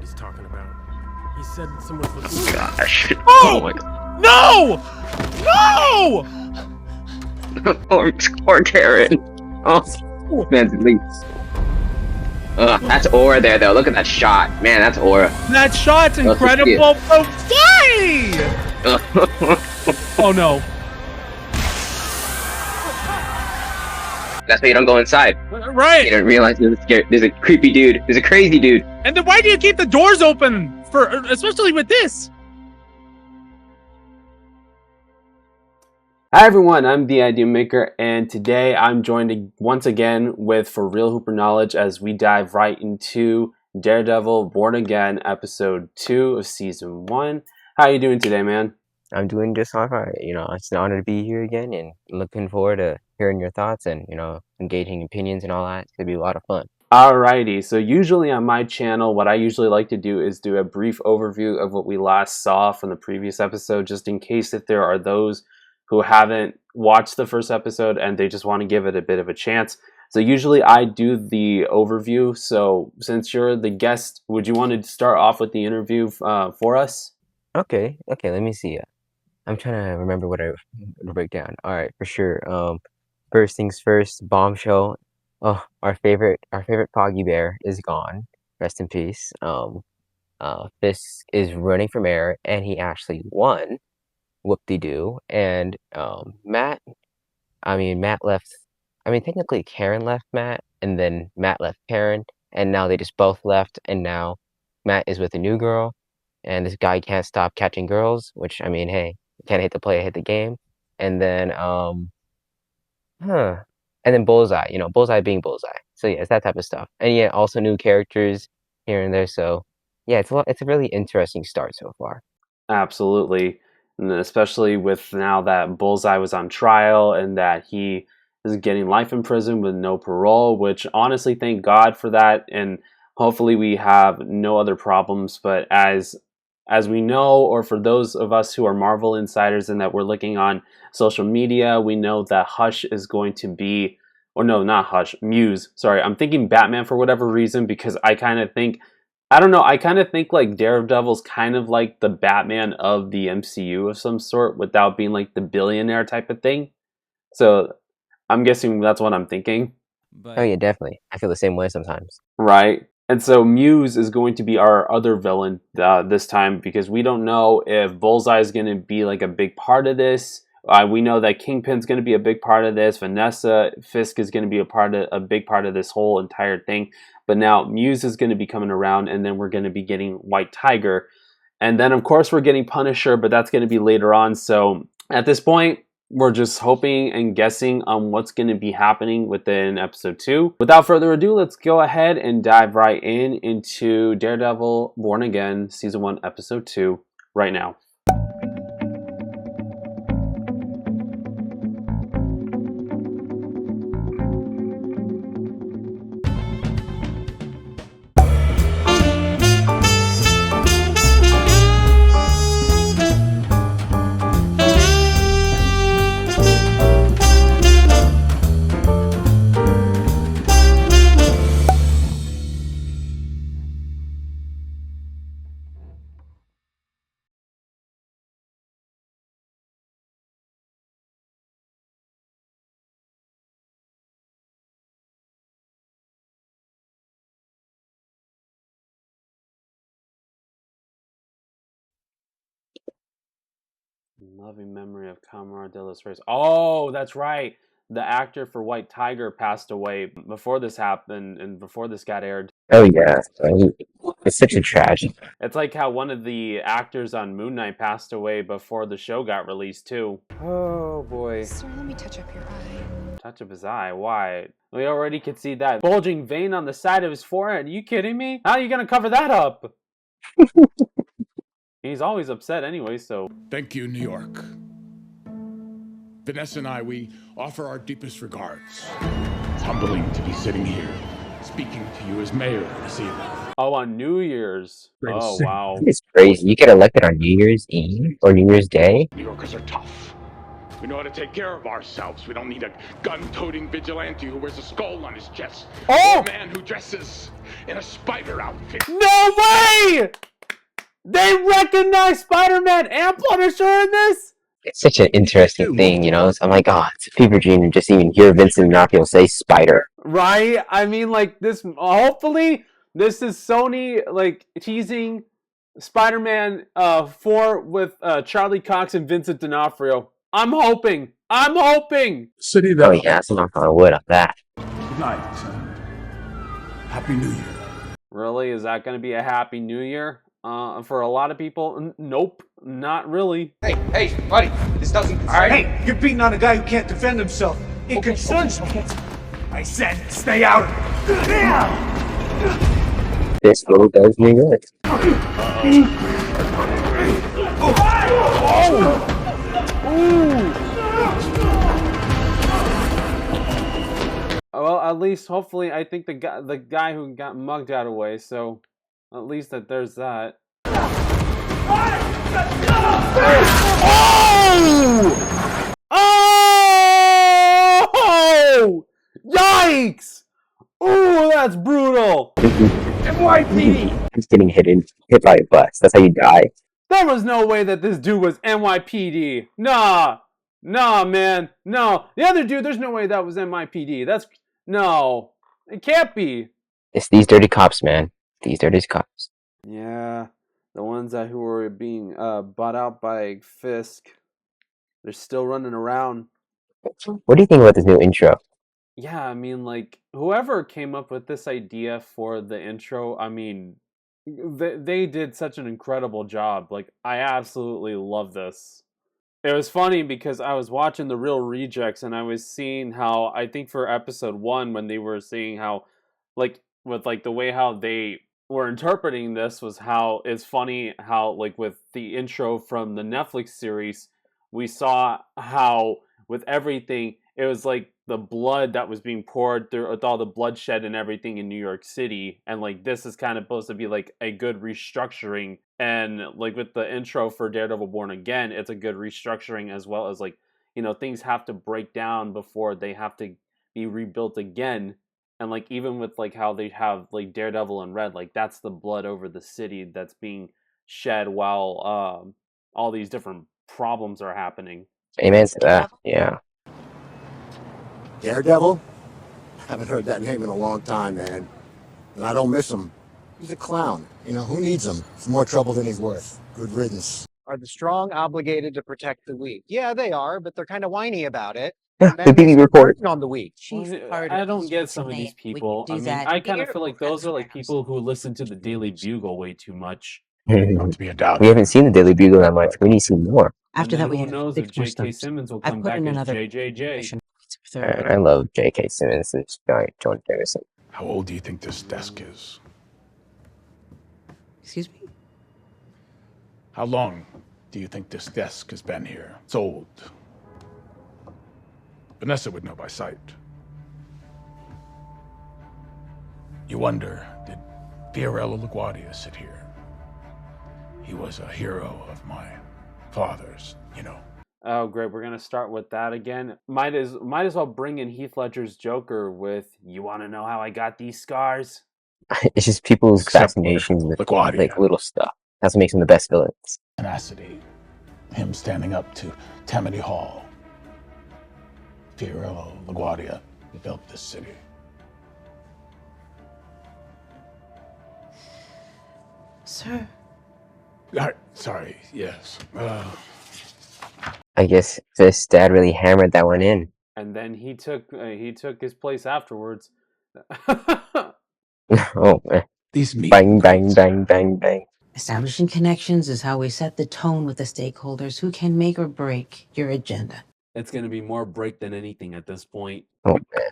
what he's talking about. He said someone's looking. Gosh. Oh my god. No! No! Poor Karen. Oh, man's elite. That's aura there, though. Look at that shot. Man, that's aura. That shot's incredible, but why? Oh no. That's why you don't go inside. Right. You don't realize there's a creepy dude. There's a crazy dude. And then why do you keep the doors open for, especially with this? Hi everyone, I'm the Idea Maker, and today I'm joined once again with For Real Hooper Knowledge as we dive right into Daredevil Born Again, Episode 2 of Season 1. How are you doing today, man? I'm doing just all right. It's an honor to be here again and looking forward to hearing your thoughts and, engaging opinions and all that. It's going to be a lot of fun. Alrighty, so usually on my channel, what I usually like to do is do a brief overview of what we last saw from the previous episode, just in case if there are those who haven't watched the first episode and they just want to give it a bit of a chance. So usually I do the overview. So since you're the guest, would you want to start off with the interview for us? Okay, let me see. I'm trying to remember what I break down. All right, for sure. First things first, bombshell. Oh, our favorite Foggy Bear is gone. Rest in peace. Fisk is running for mayor, and he actually won. Whoop-de-doo. And Matt left. Technically Karen left Matt, and then Matt left Karen, and now they just both left, and now Matt is with a new girl, and this guy can't stop catching girls, which, hey, you can't hate the play, hit the game. And then, and then Bullseye, Bullseye being Bullseye. So yeah, it's that type of stuff. And yeah, also new characters here and there. So yeah, it's a really interesting start so far. Absolutely. And especially with now that Bullseye was on trial and that he is getting life in prison with no parole, which honestly, thank God for that. And hopefully we have no other problems. But as we know, or for those of us who are Marvel insiders and that we're looking on social media, we know that Hush is going to be, or no, not Hush, Muse. Sorry, I'm thinking Batman for whatever reason, because I kind of think like Daredevil's kind of like the Batman of the MCU of some sort, without being like the billionaire type of thing. So I'm guessing that's what I'm thinking. Oh yeah, definitely. I feel the same way sometimes. Right. And so Muse is going to be our other villain this time, because we don't know if Bullseye is going to be like a big part of this. We know that Kingpin's going to be a big part of this. Vanessa Fisk is going to be a big part of this whole entire thing. But now Muse is going to be coming around, and then we're going to be getting White Tiger. And then, of course, we're getting Punisher, but that's going to be later on. So at this point, we're just hoping and guessing on what's going to be happening within episode 2. Without further ado, let's go ahead and dive right into Daredevil Born Again, Season 1, Episode 2, right now. Loving memory of Camara de los Reyes. Oh, that's right. The actor for White Tiger passed away before this happened and before this got aired. Oh yeah, it's such a tragedy. It's like how one of the actors on Moon Knight passed away before the show got released too. Oh boy. Sir, let me touch up your eye. Touch up his eye? Why? We already could see that bulging vein on the side of his forehead. Are you kidding me? How are you gonna cover that up? He's always upset anyway, so... Thank you, New York. Vanessa and I, we offer our deepest regards. It's humbling to be sitting here, speaking to you as mayor this evening. Oh, on New Year's. Oh, wow. It's crazy. You get elected on New Year's Eve or New Year's Day? New Yorkers are tough. We know how to take care of ourselves. We don't need a gun-toting vigilante who wears a skull on his chest. Oh! Or a man who dresses in a spider outfit. No way! They recognize Spider-Man and Punisher in this? It's such an interesting thing, you know? So I'm like, oh, it's a fever dream to just even hear Vincent D'Onofrio say spider. Right? I mean, like, this, hopefully, this is Sony, like, teasing Spider-Man 4 with Charlie Cox and Vincent D'Onofrio. I'm hoping. City Oh yeah, it's knock on wood on that. Good night. Happy New Year. Really? Is that going to be a Happy New Year? For a lot of people, nope, not really. Hey, buddy, this doesn't. All right, hey, you're beating on a guy who can't defend himself. It concerns me. I said, stay out. This fool does me good. Well, at least, hopefully, I think the guy who got mugged got away, so at least that there's that. Oh! Yikes! Ooh, that's brutal! NYPD! He's getting hit by a bus. That's how you die. There was no way that this dude was NYPD. Nah, man, no. The other dude, there's no way that was NYPD. No, it can't be. It's these dirty cops, man. These dirty cops. Yeah, the ones who were being bought out by Fisk, they're still running around. What do you think about this new intro? Yeah, I mean, like, whoever came up with this idea for the intro, I mean, they did such an incredible job. Like, I absolutely love this. It was funny because I was watching The Real Rejects and I was seeing how, I think for episode 1, when they were seeing how, like, with, like, the way how they were interpreting this was how it's funny how, like, with the intro from the Netflix series, we saw how, with everything, it was like the blood that was being poured through with all the bloodshed and everything in New York City. And like this is kind of supposed to be like a good restructuring. And like with the intro for Daredevil Born Again, it's a good restructuring as well as like, you know, things have to break down before they have to be rebuilt again. And like even with like how they have like Daredevil in red, like that's the blood over the city that's being shed while all these different problems are happening. Amen to that. Yeah. Daredevil? Haven't heard that name in a long time, man. And I don't miss him. He's a clown. You know, who needs him? It's more trouble than he's worth. Good riddance. Are the strong obligated to protect the weak? Yeah, they are, but they're kind of whiny about it. Yeah, the BB report. On the weak. I don't get some of these people. I mean, I kind of feel like those are like people who listen to the Daily Bugle way too much. Not to be a doubt. We haven't seen the Daily Bugle that much. We need to see more. After that, we who had knows if J.K. Simmons will come back as JJJ. I love J.K. Simmons and John Jameson. How old do you think this desk is? Excuse me? How long do you think this desk has been here? It's old. Vanessa would know by sight. You wonder, did Fiorello LaGuardia sit here? He was a hero of my father's, you know. Oh, great. We're going to start with that again. Might as well bring in Heath Ledger's Joker with, you want to know how I got these scars? It's just people's fascinations with like little stuff. That's what makes them the best villains. Tenacity. Him standing up to Tammany Hall. Fiorello LaGuardia built this city. Sir. Sorry, yes. I guess this dad really hammered that one in. And then he took his place afterwards. Oh man. These bang, bang, bang, bang, bang. Establishing connections is how we set the tone with the stakeholders who can make or break your agenda. It's going to be more break than anything at this point. Oh man.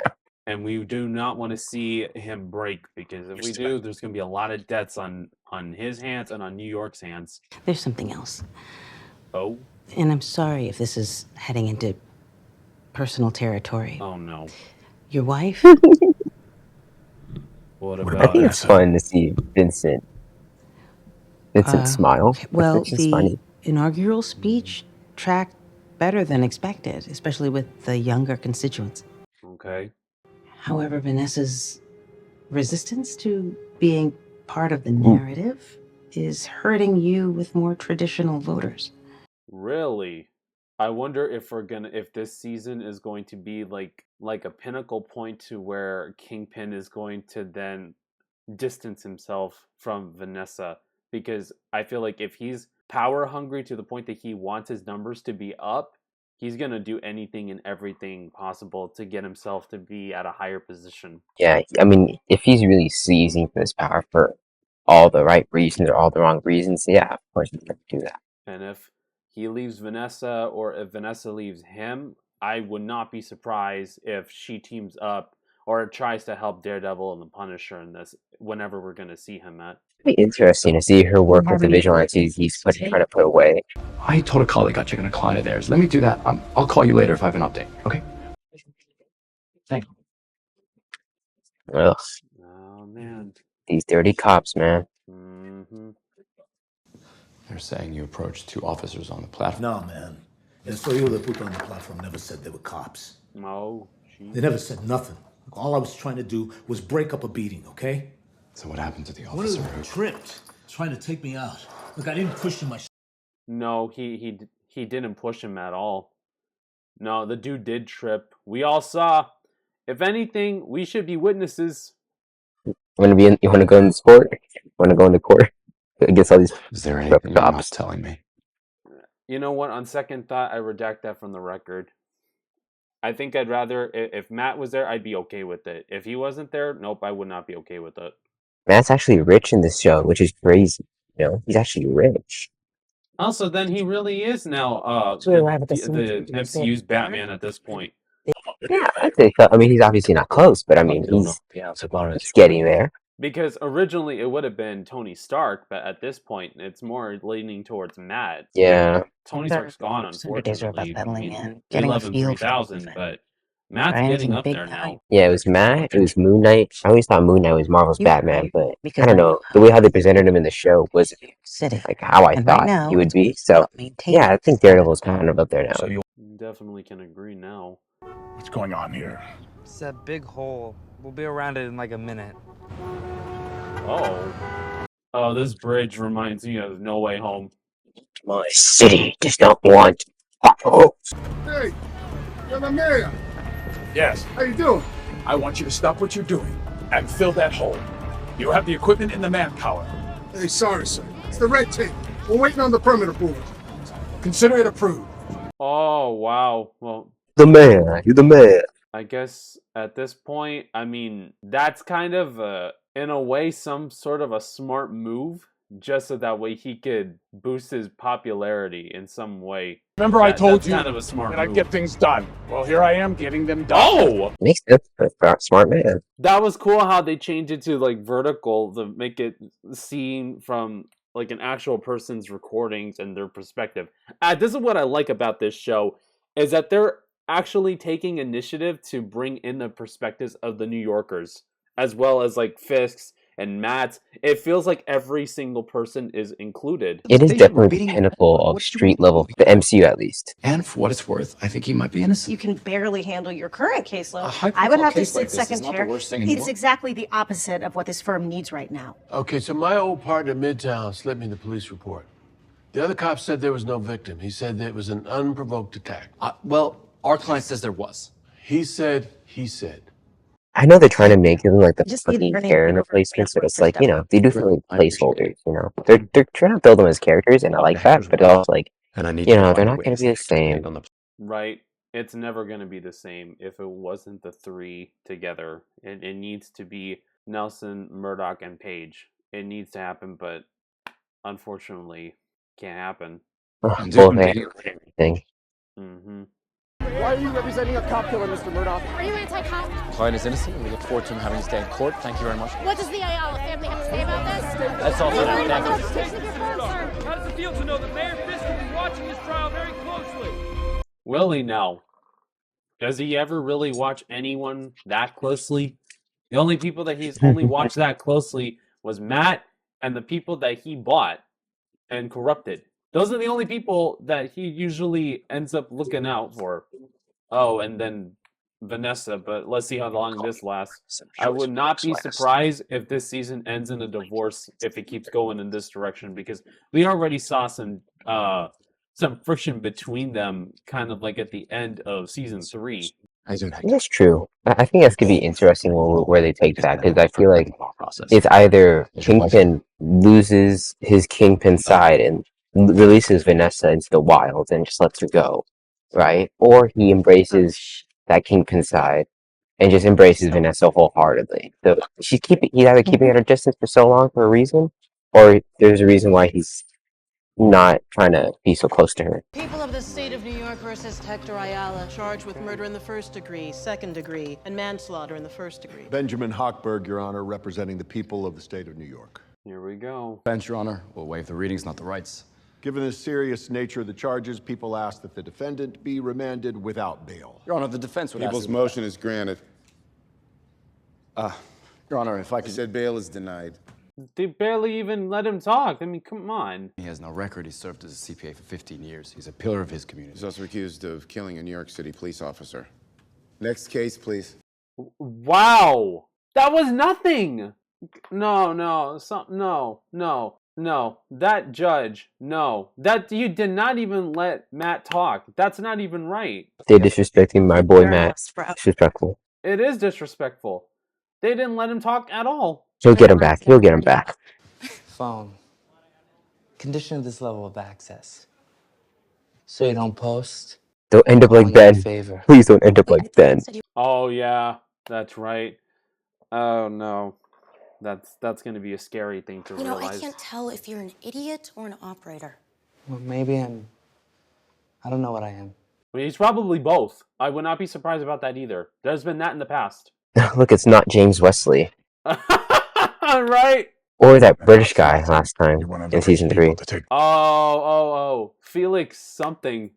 And we do not want to see him break, because if we do, there's going to be a lot of debts on his hands and on New York's hands. There's something else. Oh? And I'm sorry if this is heading into personal territory. Oh, no. Your wife? What I about think it's fun to see Vincent smile. Well, It's the funny. inaugural speech tracked better than expected, especially with the younger constituents. Okay. However, Vanessa's resistance to being part of the narrative is hurting you with more traditional voters. Really? I wonder if this season is going to be like a pinnacle point to where Kingpin is going to then distance himself from Vanessa, because I feel like if he's power hungry to the point that he wants his numbers to be up, he's going to do anything and everything possible to get himself to be at a higher position. Yeah, I mean, if he's really seizing for his power for all the right reasons or all the wrong reasons, yeah, of course he's going to do that. And if he leaves Vanessa, or if Vanessa leaves him, I would not be surprised if she teams up or tries to help Daredevil and the Punisher in this, whenever we're going to see him at. It'd be interesting to see her work with the vigilantes he's trying to put away. I told a colleague I'd check on a client of theirs. Let me do that. I'll call you later if I have an update, okay? Thanks. Ugh, Oh, man. these dirty cops, man. Mm-hmm. They're saying you approached 2 officers on the platform. No, man. El Soyo they put on the platform never said they were cops. Oh, They never said nothing. All I was trying to do was break up a beating, okay? So what happened to the One of officer them who... tripped, trying to take me out. Look, I didn't push him. No, he didn't push him at all. No, the dude did trip. We all saw. If anything, we should be witnesses. You want to go into court? Want to go into court against all these Is there anything you're not telling me? You know what? On second thought, I redact that from the record. I think I'd rather, if Matt was there, I'd be okay with it. If he wasn't there, nope, I would not be okay with it. Matt's actually rich in this show, which is crazy. You know, he's actually rich. Also, then he really is now the MCU's Batman at this point. Yeah, I think so. I mean, he's obviously not close, but I mean, he's getting there. Because originally it would have been Tony Stark, but at this point it's more leaning towards Matt. Yeah. Tony Stark's gone, unfortunately. We Getting love him 3000, but Matt's getting up there now. Yeah, it was Matt. It was Moon Knight. I always thought Moon Knight was Marvel's Batman, but I don't know. The way how they presented him in the show was like how I thought he would be. So yeah, I think Daredevil's kind of up there now. Definitely can agree now. What's going on here? It's that big hole. We'll be around it in like a minute. Oh, this bridge reminds me of No Way Home. My city does not want potholes. Hey, you're the mayor. Yes. How you doing? I want you to stop what you're doing and fill that hole. You have the equipment and the manpower. Hey, sorry, sir. It's the red tape. We're waiting on the permit approval. Consider it approved. Oh, wow. Well, The mayor. You're the mayor. I guess at this point, I mean, that's kind of in a way some sort of a smart move, just so that way he could boost his popularity in some way. Remember I told you kind of a smart that I'd move. get things done. Well, here I am getting them done. Oh! Makes sense for a smart man. That was cool how they changed it to like vertical to make it seen from like an actual person's recordings and their perspective. This is what I like about this show, is that they're actually taking initiative to bring in the perspectives of the New Yorkers, as well as like Fisk's and Matt's. It feels like every single person is included. It is definitely the pinnacle of street level, the MCU at least. And for what it's worth, I think he might be innocent. You can barely handle your current caseload. A high-profile I would have to case like sit this second is not the chair. worst thing in the It's world. exactly the opposite of what this firm needs right now. Okay, so my old partner Midtown slipped me the police report. The other cop said there was no victim. He said that it was an unprovoked attack. Well, our client says there was. He said. I know they're trying to make them like the Just need fucking her name Karen over replacements, but for it's like, step. you know, they do feel like placeholders, you know. They're trying to build them as characters, and I like that, but it's also like, And I need you know, they're not going to be the same. Right. It's never going to be the same if it wasn't the three together. It needs to be Nelson, Murdoch, and Page. It needs to happen, but unfortunately, can't happen. Both everything. Mm-hmm. Why are you representing a cop killer, Mr. Murdoch? Are you anti-cop? Client is innocent, and we look forward to him having to stay in court. Thank you very much. What does the Ayala family have to say about this? That's all for now. Thank you. How does it feel to know that Mayor Fisk will be watching this trial very closely? Will he now? Does he ever really watch anyone that closely? The only people that he's only watched that closely was Matt and the people that he bought and corrupted. Those are the only people that he usually ends up looking out for. Oh, and then Vanessa, but let's see how long this lasts. I would not be surprised if this season ends in a divorce if it keeps going in this direction, because we already saw some friction between them kind of like at the end of season 3. That's true. I think that's gonna be interesting where they take that, because I feel like it's either Kingpin loses his Kingpin side and releases Vanessa into the wild and just lets her go, right? Or he embraces that Kingpin side and just embraces Vanessa wholeheartedly. So he's either keeping at a distance for so long for a reason, or there's a reason why he's not trying to be so close to her. People of the state of New York versus Hector Ayala, charged with murder in the first degree, second degree, and manslaughter in the first degree. Benjamin Hochberg, Your Honor, representing the people of the state of New York. Here we go. Bench, Your Honor. We'll waive the readings, not the rights. Given the serious nature of the charges, people ask that the defendant be remanded without bail. Your Honor, the defense would People's ask motion is granted. Your Honor, if I could... I said bail is denied. They barely even let him talk. I mean, come on. He has no record. He served as a CPA for 15 years. He's a pillar of his community. He's also accused of killing a New York City police officer. Next case, please. Wow! That was nothing! No. That judge, no. That you did not even let Matt talk. That's not even right. They're disrespecting my boy Matt. Disrespectful. It is disrespectful. They didn't let him talk at all. He'll get him back. He'll get him back. Phone. Condition of this level of access. So you don't post. Don't end up like Ben. Favor. Please don't end up like Ben. Oh yeah, that's right. Oh no. That's gonna be a scary thing to realize. I can't tell if you're an idiot or an operator. Well, maybe I don't know what I am. I mean, he's probably both. I would not be surprised about that either. There's been that in the past. Look, it's not James Wesley. Right? Or that British guy last time in season 3. Oh. Felix something.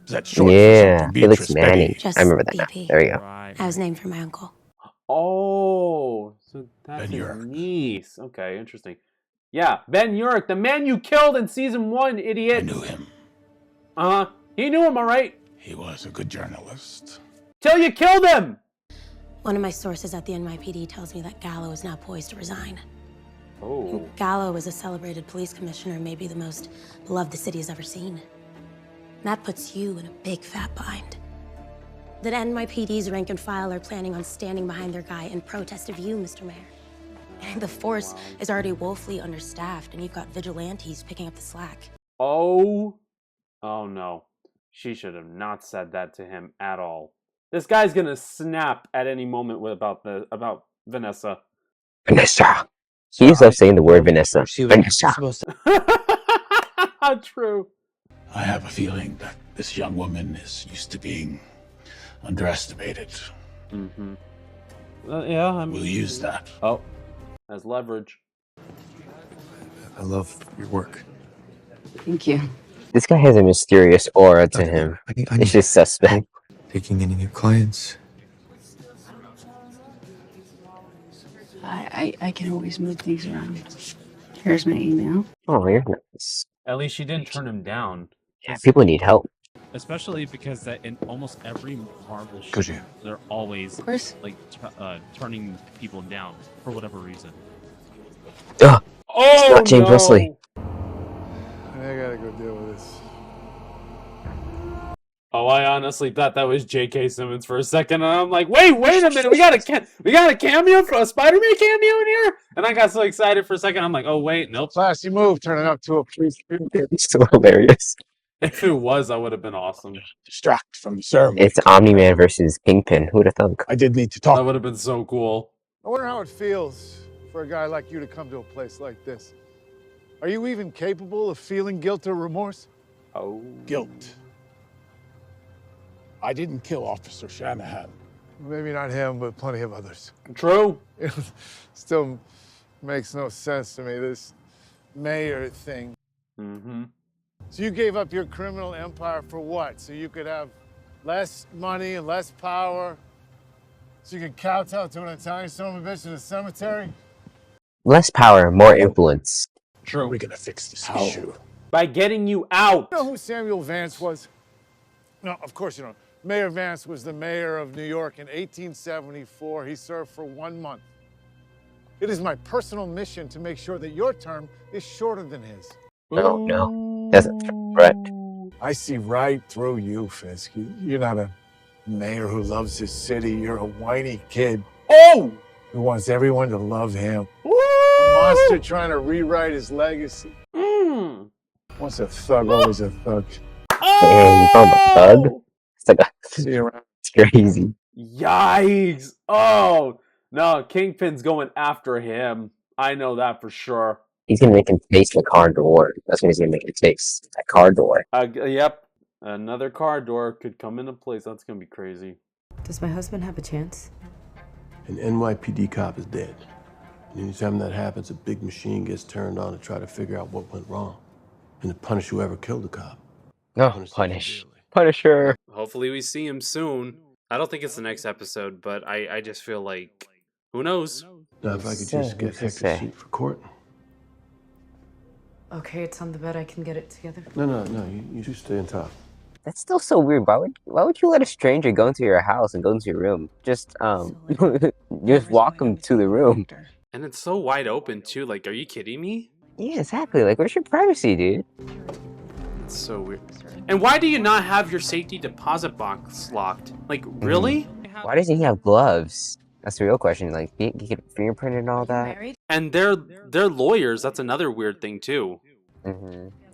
Yeah, Felix Manning. I remember that guy. There we go. Right. I was named for my uncle. Oh, so that's his niece. Okay, interesting. Yeah, Ben Urich, the man you killed in season 1, idiot. I knew him. He knew him, all right? He was a good journalist. Till you killed him! One of my sources at the NYPD tells me that Gallo is now poised to resign. Oh. Gallo is a celebrated police commissioner, maybe the most beloved the city has ever seen. That puts you in a big fat bind. The NYPD's rank and file are planning on standing behind their guy in protest of you, Mr. Mayor. And the force is already woefully understaffed, and you've got vigilantes picking up the slack. Oh no. She should have not said that to him at all. This guy's gonna snap at any moment about Vanessa. Vanessa. He loves saying the word Vanessa. Vanessa. True. I have a feeling that this young woman is used to being underestimated. Mm-hmm. Yeah, we'll use that. Oh, as leverage. I love your work. Thank you. This guy has a mysterious aura to him. It's just suspect. Taking any new clients? I can always move things around. Here's my email. Oh, you're nice. At least she didn't turn him down. Yeah, people need help. Especially because that in almost every Marvel show, Could you? they're always Of course. like turning people down for whatever reason. Ugh. Oh, it's not James Wesley. I gotta go deal with this. Oh, I honestly thought that was J.K. Simmons for a second, and I'm like, wait a minute, we got a cameo, for a Spider-Man cameo in here, and I got so excited for a second. I'm like, oh wait, nope. Classy move, turning up to a police. It's so hilarious. If it was, that would have been awesome. Distract from the ceremony. It's Omni-Man versus Kingpin. Who'd have thunk? I did need to talk. That would have been so cool. I wonder how it feels for a guy like you to come to a place like this. Are you even capable of feeling guilt or remorse? Oh. Guilt. I didn't kill Officer Shanahan. Maybe not him, but plenty of others. True. It still makes no sense to me, this mayor thing. Mm-hmm. So you gave up your criminal empire for what? So you could have less money and less power? So you could kowtow to an Italian son of a bitch in a cemetery? Less power, more influence. True. We're gonna fix this issue. By getting you out. You know who Samuel Vance was? No, of course you don't. Mayor Vance was the mayor of New York in 1874. He served for 1 month. It is my personal mission to make sure that your term is shorter than his. No. That's right. I see right through you, Fisk. You're not a mayor who loves his city. You're a whiny kid. Oh! Who wants everyone to love him. A monster trying to rewrite his legacy. Once a thug, always a thug. Hey, you call him a thug? It's like See you around. it's crazy. Yikes! Oh no, Kingpin's going after him. I know that for sure. He's gonna make him face the car door. That's what he's gonna make him face. That car door. Yep. Another car door could come into place. That's gonna be crazy. Does my husband have a chance? An NYPD cop is dead. And anytime that happens, a big machine gets turned on to try to figure out what went wrong and to punish whoever killed the cop. No, Punisher. Hopefully we see him soon. I don't think it's the next episode, but I just feel like, who knows? Now, if I could just get Hector's seat for court. Okay, it's on the bed. I can get it together. No, you just stay on top. That's still so weird. Why would you let a stranger go into your house and go into your room? Just just walk him to the room. And it's so wide open too. Like, are you kidding me? Yeah, exactly. Like, where's your privacy, dude? It's so weird. And why do you not have your safety deposit box locked? Like, really? Why doesn't he have gloves? That's the real question. Like, he get fingerprinted and all that. And they're lawyers. That's another weird thing too.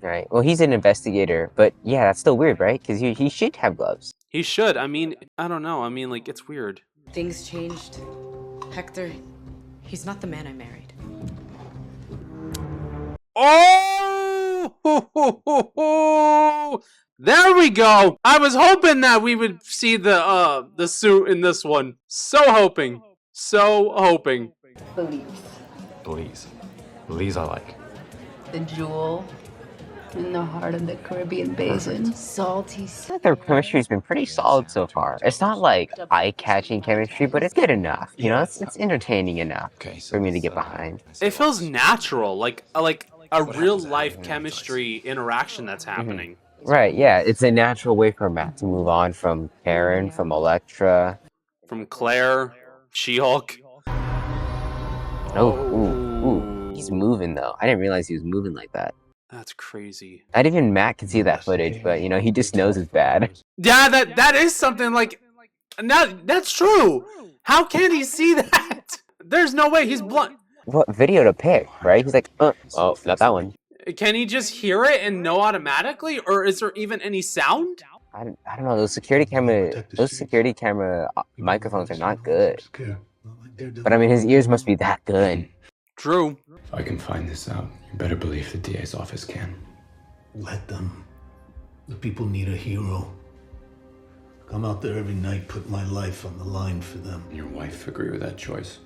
Right. Well, he's an investigator, but yeah, that's still weird, right? Because he should have gloves. He should. I mean, I don't know. I mean, like, it's weird. Things changed. Hector, he's not the man I married. Oh! There we go. I was hoping that we would see the suit in this one. So hoping. Belize I like. The jewel in the heart of the Caribbean basin. Salty. Their chemistry's been pretty solid so far. It's not like eye-catching chemistry, but it's good enough. You know, it's entertaining enough for me to get behind. It feels natural, like a real life chemistry interaction that's happening. Right, yeah, it's a natural way for Matt to move on from Karen, from Elektra. From Claire, She-Hulk. Ooh. He's moving, though. I didn't realize he was moving like that. That's crazy. Not even Matt can see that footage, but, you know, he just knows it's bad. Yeah, that is something like... That's true! How can he see that? There's no way, he's blind. What video to pick, right? He's like, oh, not that one. Can he just hear it and know automatically, or is there even any sound? I don't know. Those security camera microphones are not good. But I mean, his ears must be that good. True. If I can find this out, you better believe the DA's office can. Let them. The people need a hero. Come out there every night, put my life on the line for them. Your wife agree with that choice?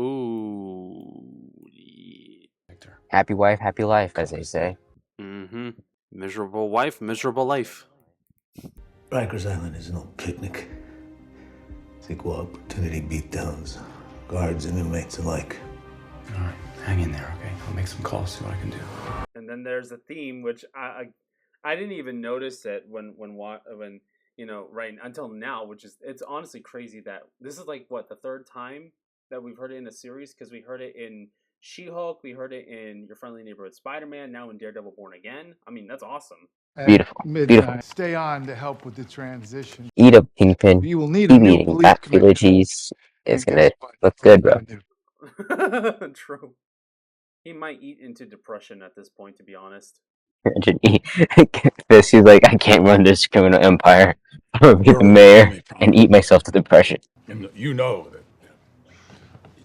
Ooh. Happy wife, happy life, as they say. Miserable wife, miserable life. Rikers Island is no picnic. It's equal opportunity beatdowns. Guards and inmates alike. All right, hang in there, okay? I'll make some calls, see what I can do. And then there's a theme which I didn't even notice it when you know, right until now, which is, it's honestly crazy that this is like what, the third time that we've heard it in a series, because we heard it in She-Hulk, we heard it in Your Friendly Neighborhood Spider-Man, now in Daredevil Born Again. I mean, that's awesome. Beautiful. Beautiful. Stay on to help with the transition. Eat up, Kingpin. You will need Keep a new eating police that commissioner. filler cheese. It's gonna look good, bro. True. He might eat into depression at this point, to be honest. She's like, I can't run this criminal empire. I'm gonna be the mayor and eat myself to depression. And you know that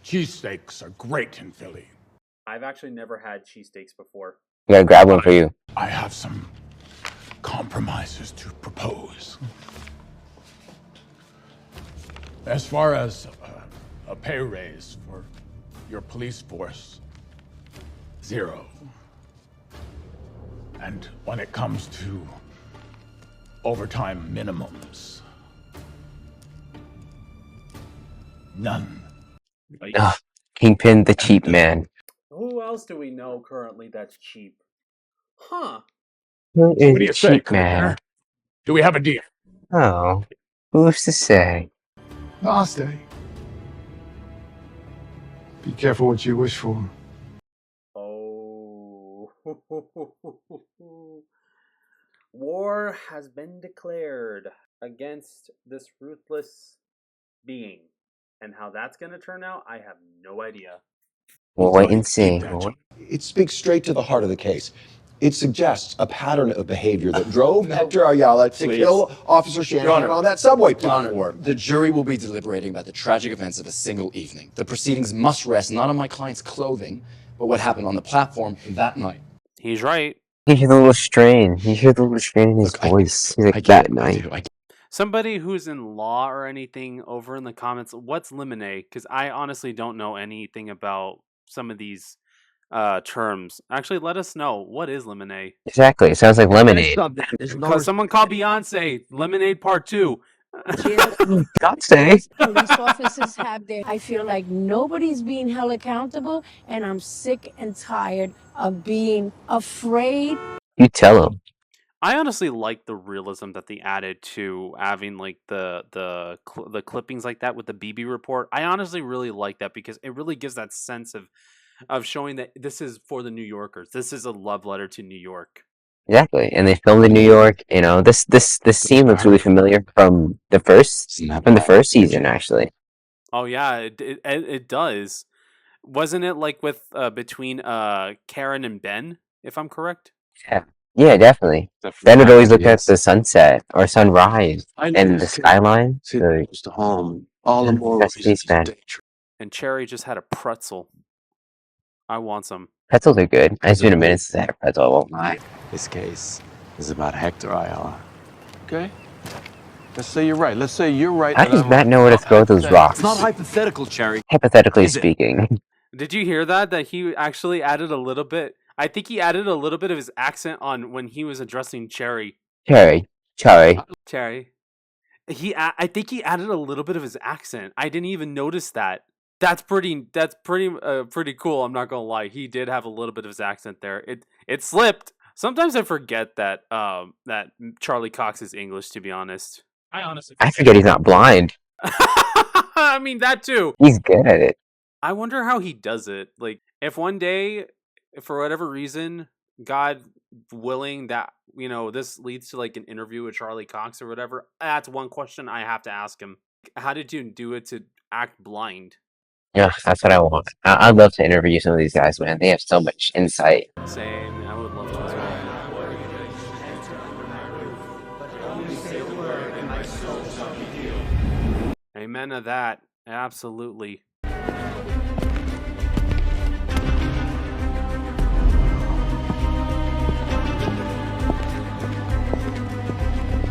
cheesesteaks are great in Philly. I've actually never had cheesesteaks before. We gotta grab one for you. I have some compromises to propose. As far as a pay raise for your police force, 0. And when it comes to overtime minimums, none. Kingpin, the cheap man. Who else do we know currently that's cheap? Huh. Who So what do you is say, Cheap Commissioner? Man? Do we have a deal? Oh, who's to say? I'll stay. Be careful what you wish for. Oh. War has been declared against this ruthless being. And how that's going to turn out, I have no idea. We'll wait and see. It speaks straight to the heart of the case. It suggests a pattern of behavior that drove Hector Ayala to kill Officer Shanahan on that subway platform. The jury will be deliberating about the tragic events of a single evening. The proceedings must rest not on my client's clothing, but what happened on the platform that night. He's right. You hear the little strain. You hear the little strain in his voice. He's like, that night. Somebody who's in law or anything over in the comments, what's lemonade? Because I honestly don't know anything about some of these terms. Actually, let us know. What is lemonade? Exactly. It sounds like lemonade. Because someone called Beyonce Lemonade Part 2. Beyonce. Police officers have their. I feel like nobody's being held accountable, and I'm sick and tired of being afraid. You tell him. I honestly like the realism that they added to having like the clippings like that with the BB report. I honestly really like that because it really gives that sense of showing that this is for the New Yorkers. This is a love letter to New York. Exactly. And they filmed in New York. You know, this scene looks really familiar from the first season, actually. Oh yeah, it does. Wasn't it like with between Karen and Ben, if I'm correct? Yeah, definitely. Ben would always look at the sunset or sunrise and the skyline. Close to home. All the more reason to stay true. And Cherry just had a pretzel. I want some. Pretzels are good. It's been a minute since I had a pretzel. I won't lie. This case is about Hector Ayala. Okay? Let's say you're right. Let's say you're right. How does Matt know where to throw those rocks? It's not hypothetical, Cherry. Hypothetically speaking. Did you hear that? That he actually added a little bit. I think he added a little bit of his accent on when he was addressing Cherry. Cherry. I think he added a little bit of his accent. I didn't even notice that. That's pretty cool. I'm not gonna lie. He did have a little bit of his accent there. It slipped. Sometimes I forget that that Charlie Cox is English. To be honest, I forget he's not blind. I mean that too. He's good at it. I wonder how he does it. Like, if one day, for whatever reason, God willing, that this leads to like an interview with Charlie Cox or whatever. That's one question I have to ask him. How did you do it to act blind? Yeah, that's what I want. I'd love to interview some of these guys, man. They have so much insight. Same. I would love to as well. Amen to that. Absolutely.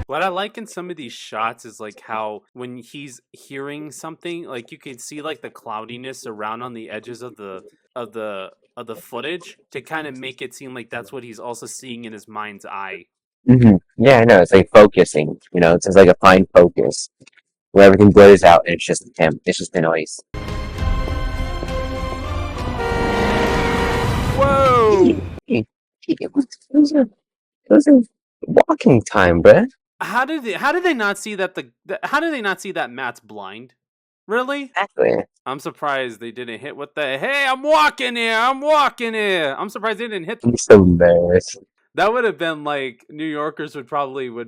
What I like in some of these shots is like how when he's hearing something, like you can see like the cloudiness around on the edges of the footage to kind of make it seem like that's what he's also seeing in his mind's eye. Mm-hmm. Yeah, I know. It's like focusing. It's just like a fine focus where everything blurs out and it's just him. It's just the noise. Whoa! It was a walking time, bruh. How did they not see that how did they not see that Matt's blind? Really? Exactly. I'm surprised they didn't hit with the "Hey, I'm walking here. I'm surprised they didn't hit. I'm so embarrassed. That would have been like New Yorkers would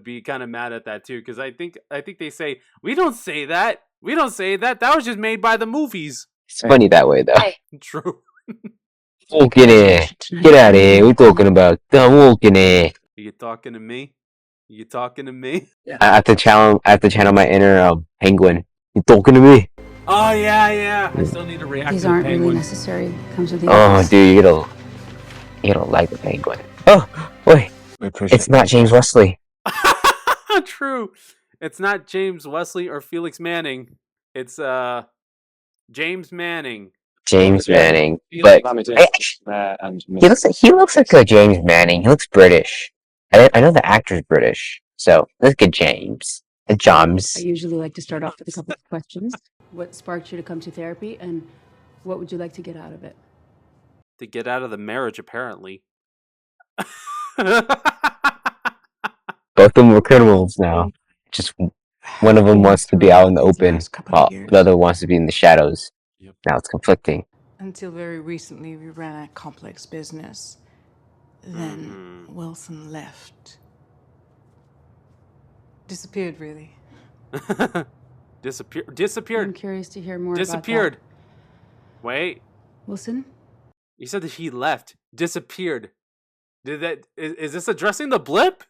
be kind of mad at that too, because I think they say we don't say that. That was just made by the movies. It's funny that way though. True. Walking here. Get out of here. We're talking about walking here. Are you talking to me? You talking to me? I have to channel my inner penguin. You talking to me? Oh yeah. I still need to react. These to the aren't really penguin. necessary. Comes with the Oh, office. dude, you don't like the penguin. Oh, wait. It's not James Wesley. True. It's not James Wesley or Felix Manning. It's James Manning. James Manning. But he looks like a James Manning. He looks British. I know the actor's British, so let's get James. Joms. I usually like to start off with a couple of questions. What sparked you to come to therapy, and what would you like to get out of it? To get out of the marriage, apparently. Both of them were criminals now. Just one of them wants to be out in the open, while the other wants to be in the shadows. Now it's conflicting. Until very recently, we ran a complex business. Then Wilson left. Disappeared, really. I'm curious to hear more Disappeared. about Wait. that. Wilson? You said that he left. Disappeared. Is this addressing the blip?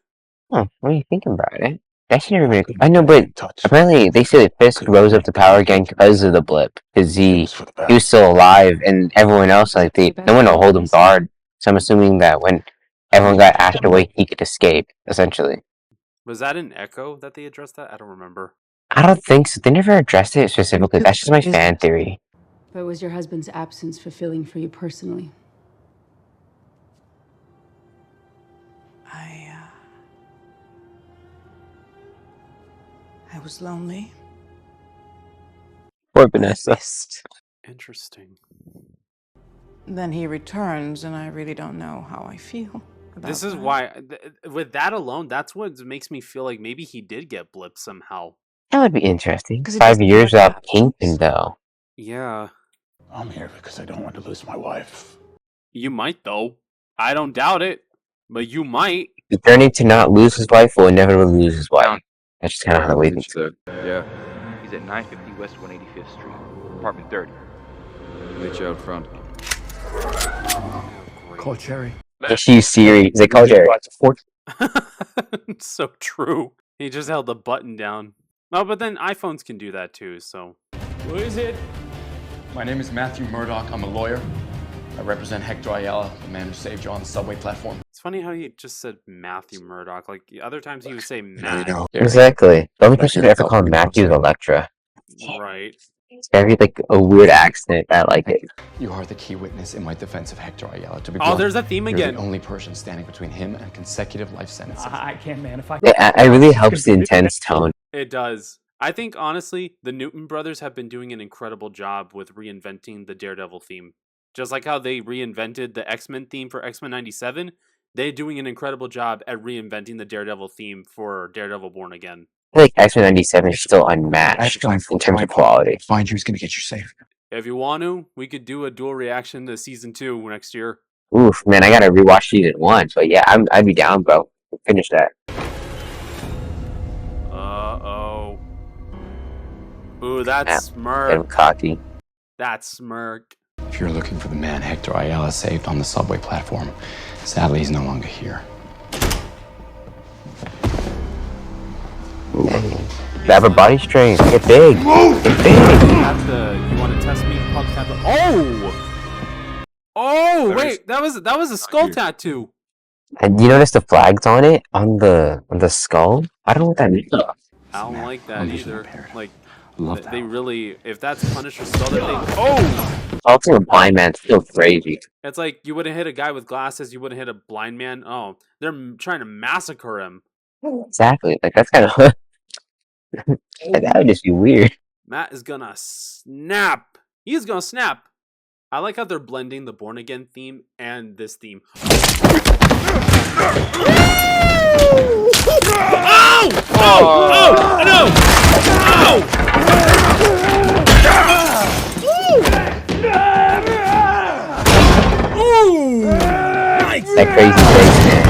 Huh, what are you thinking about it? That should never been. I know, but apparently they say that Fisk rose up to power again because of the blip. Because he was still alive, and everyone else, like, no one will hold him guard. So I'm assuming that when everyone got ashed away, he could escape, essentially. Was that an Echo that they addressed that? I don't remember. I don't think so. They never addressed it specifically. That's just my fan theory. But was your husband's absence fulfilling for you personally? I was lonely. Poor Vanessa. Interesting. Then he returns, and I really don't know how I feel about This is that. why, with that alone, that's what makes me feel like maybe he did get blipped somehow. That would be interesting. 5 years without Kingpin, though. Yeah. I'm here because I don't want to lose my wife. You might, though. I don't doubt it, but you might. The journey to not lose his wife will inevitably lose his wife. That's just kind of how the way things go. Yeah. He's at 950 West 185th Street, apartment 30. Meet you out front. Call Cherry. Issue series. They call Jerry. It's so true. He just held the button down. Oh, but then iPhones can do that too, so. Who is it? My name is Matthew Murdoch. I'm a lawyer. I represent Hector Ayala, the man who saved you on the subway platform. It's funny how he just said Matthew Murdoch. Like, the other times he would say Matt. Exactly. The only person who ever called Matthew is Electra. Right. It's gotta be like a weird accent. I like it. You are the key witness in my defense of Hector Ayala. To be Oh, blunt, there's that theme you're again. the only person standing between him and consecutive life sentences. I can't, man. If I It really helps the intense tone. It does. I think, honestly, the Newton brothers have been doing an incredible job with reinventing the Daredevil theme. Just like how they reinvented the X-Men theme for X-Men 97, they're doing an incredible job at reinventing the Daredevil theme for Daredevil Born Again. I feel like X-Men 97 is still unmatched in terms of quality. Find you who's gonna get you safe. If you want to, we could do a dual reaction to Season 2 next year. Oof, man, I gotta rewatch season 1. But yeah, I'd be down, bro. Finish that. Uh-oh. Ooh, that's smirk. Get him cocky. That's smirk. If you're looking for the man Hector Ayala saved on the subway platform, sadly he's no longer here. Grab a body strength. Get big. Get big. You want to test me? Oh! Oh, wait, that was a skull tattoo. And you notice the flags on it? On the skull? I don't know what that means. I don't like that either. Like, they really, if that's Punisher's skull, that they, oh! Also, a blind man's still crazy. It's like, you wouldn't hit a guy with glasses, you wouldn't hit a blind man. Oh, they're trying to massacre him. Exactly. Like, that's kind of... that would just be weird. Matt is gonna snap. He's gonna snap. I like how they're blending the Born Again theme and this theme. Ow! Oh! Oh! No! Ooh! Nice! That crazy face, man.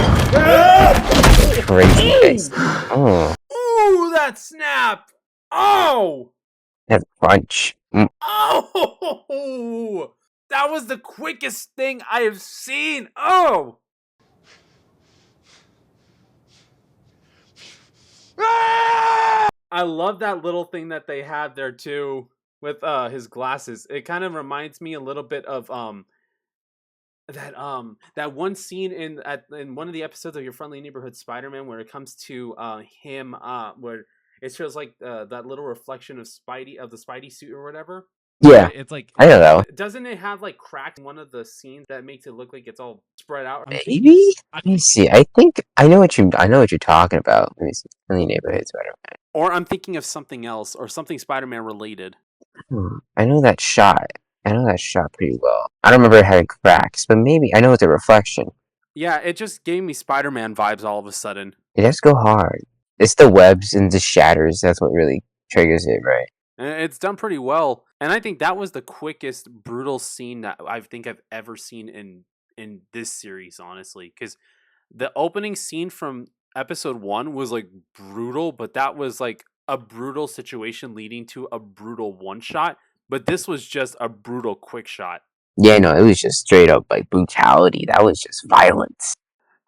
Crazy face. Oh. Ooh, that snap! Oh! That crunch. Mm. Oh! That was the quickest thing I have seen. Oh! I love that little thing that they have there too with his glasses. It kind of reminds me a little bit of that one scene in one of the episodes of Your Friendly Neighborhood Spider-Man where it comes to him where it shows like that little reflection of the Spidey suit or whatever. Yeah, it's like I know that one. Doesn't it have like cracks in one of the scenes that makes it look like it's all spread out? Maybe? Let me see. I think I know what you're talking about. Let me see. Friendly Neighborhood Spider-Man. Or I'm thinking of something else or something Spider-Man related. I know that shot. I know that shot pretty well. I don't remember it having cracks, but maybe I know it's a reflection. Yeah, it just gave me Spider-Man vibes all of a sudden. It does go hard. It's the webs and the shatters. That's what really triggers it, right? And it's done pretty well. And I think that was the quickest brutal scene that I think I've ever seen in this series, honestly. Because the opening scene from episode 1 was like brutal, but that was like a brutal situation leading to a brutal one shot. But this was just a brutal quick shot. Yeah, no, it was just straight up like brutality. That was just violence.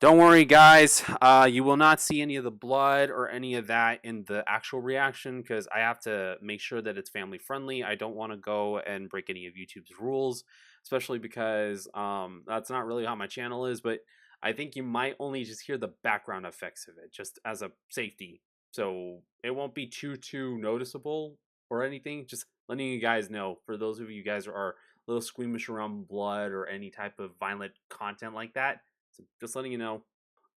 Don't worry, guys. You will not see any of the blood or any of that in the actual reaction because I have to make sure that it's family friendly. I don't want to go and break any of YouTube's rules, especially because that's not really how my channel is. But I think you might only just hear the background effects of it, just as a safety. So it won't be too noticeable or anything. Just letting you guys know. For those of you guys who are a little squeamish around blood or any type of violent content like that. So just letting you know.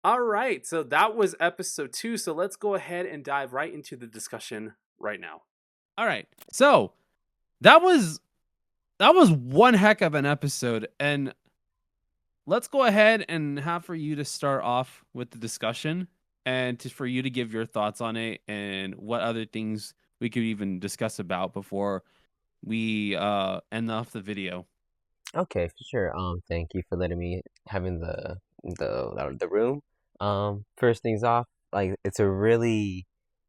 All right, so that was episode 2. So let's go ahead and dive right into the discussion right now. All right, so that was one heck of an episode, and let's go ahead and have for you to start off with the discussion, and for you to give your thoughts on it and what other things we could even discuss about before we end off the video. Okay, for sure. Thank you for letting me having the room. First things off, like it's a really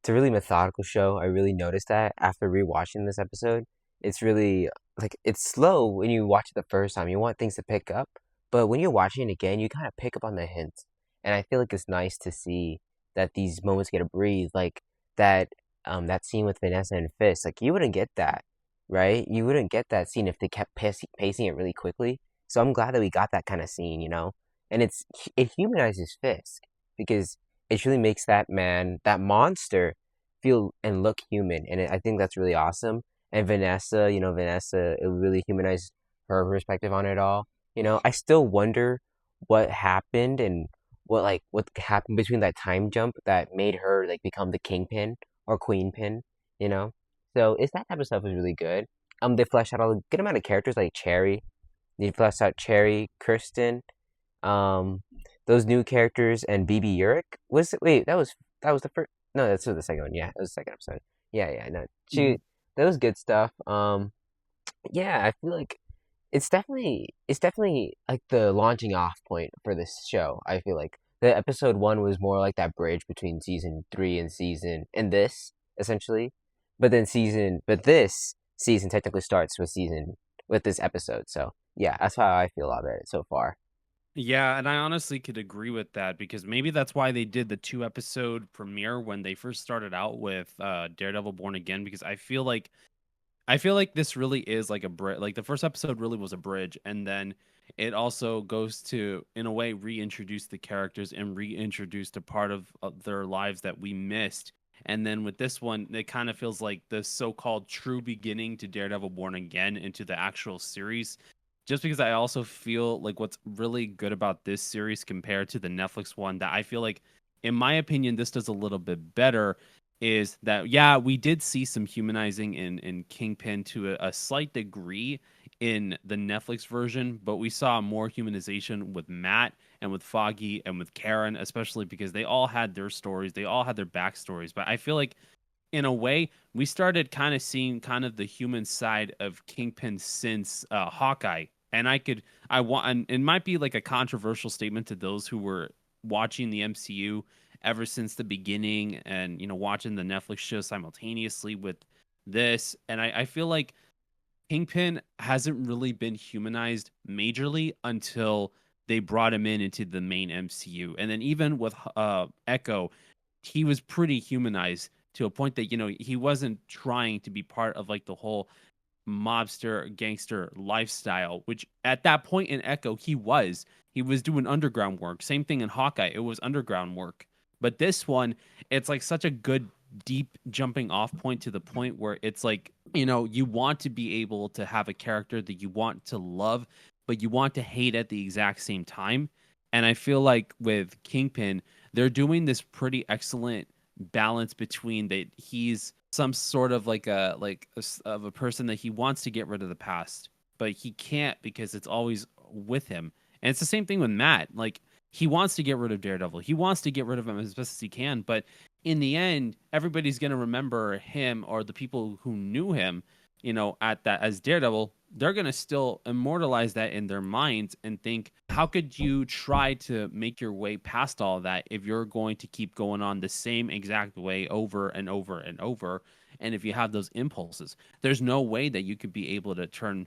methodical show. I really noticed that after rewatching this episode. It's really like it's slow when you watch it the first time. You want things to pick up, but when you're watching it again, you kind of pick up on the hints. And I feel like it's nice to see that these moments get a breathe, like that that scene with Vanessa and Fisk. Like you wouldn't get that, right? You wouldn't get that scene if they kept pacing it really quickly. So I'm glad that we got that kind of scene, you know? And it humanizes Fisk because it really makes that man, that monster, feel and look human. And I think that's really awesome. And Vanessa, it really humanized her perspective on it all. I still wonder what happened and what happened between that time jump that made her like become the kingpin or queenpin, you know? So it's that type of stuff is really good. They fleshed out a good amount of characters like Cherry. They fleshed out Cherry, Kirsten, um, those new characters, and BB Urich. That was the first. No, that's the second one. Yeah, it was the second episode. Yeah, no, that was good stuff. Yeah, I feel like it's definitely like the launching off point for this show. I feel like the episode 1 was more like that bridge between season 3 and this essentially, but this season technically starts with this episode. So yeah, that's how I feel about it so far. Yeah, and I honestly could agree with that because maybe that's why they did the 2 episode premiere when they first started out with Daredevil Born Again, because I feel like this really is like a bridge. Like the first episode really was a bridge, and then it also goes to, in a way, reintroduce the characters and reintroduce a part of their lives that we missed. And then with this one, it kind of feels like the so-called true beginning to Daredevil Born Again into the actual series. Just because I also feel like what's really good about this series compared to the Netflix one that I feel like, in my opinion, this does a little bit better is that, yeah, we did see some humanizing in Kingpin to a slight degree in the Netflix version, but we saw more humanization with Matt and with Foggy and with Karen, especially because they all had their stories, they all had their backstories. But I feel like in a way, we started kind of seeing kind of the human side of Kingpin since Hawkeye. And and it might be like a controversial statement to those who were watching the MCU ever since the beginning and, watching the Netflix show simultaneously with this. And I feel like Kingpin hasn't really been humanized majorly until they brought him into the main MCU. And then even with Echo, he was pretty humanized to a point that, he wasn't trying to be part of like the whole mobster gangster lifestyle, which at that point in Echo, he was doing underground work. Same thing in Hawkeye. It was underground work. But this one, it's like such a good deep jumping off point to the point where it's like, you want to be able to have a character that you want to love, but you want to hate at the exact same time. And I feel like with Kingpin, they're doing this pretty excellent balance between that he's some sort of of a person that he wants to get rid of the past, but he can't because it's always with him. And it's the same thing with Matt. Like he wants to get rid of Daredevil. He wants to get rid of him as best as he can, but in the end, everybody's going to remember him, or the people who knew him, at that as Daredevil. They're going to still immortalize that in their minds and think, how could you try to make your way past all of that if you're going to keep going on the same exact way over and over and over? And if you have those impulses, there's no way that you could be able to turn,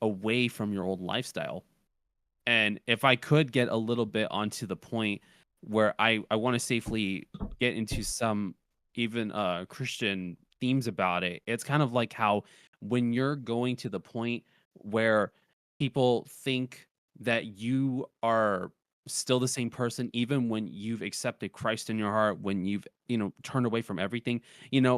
away from your old lifestyle. And if I could get a little bit onto the point where I want to safely get into some even Christian themes about it, it's kind of like how when you're going to the point where people think that you are still the same person, even when you've accepted Christ in your heart, when you've, turned away from everything,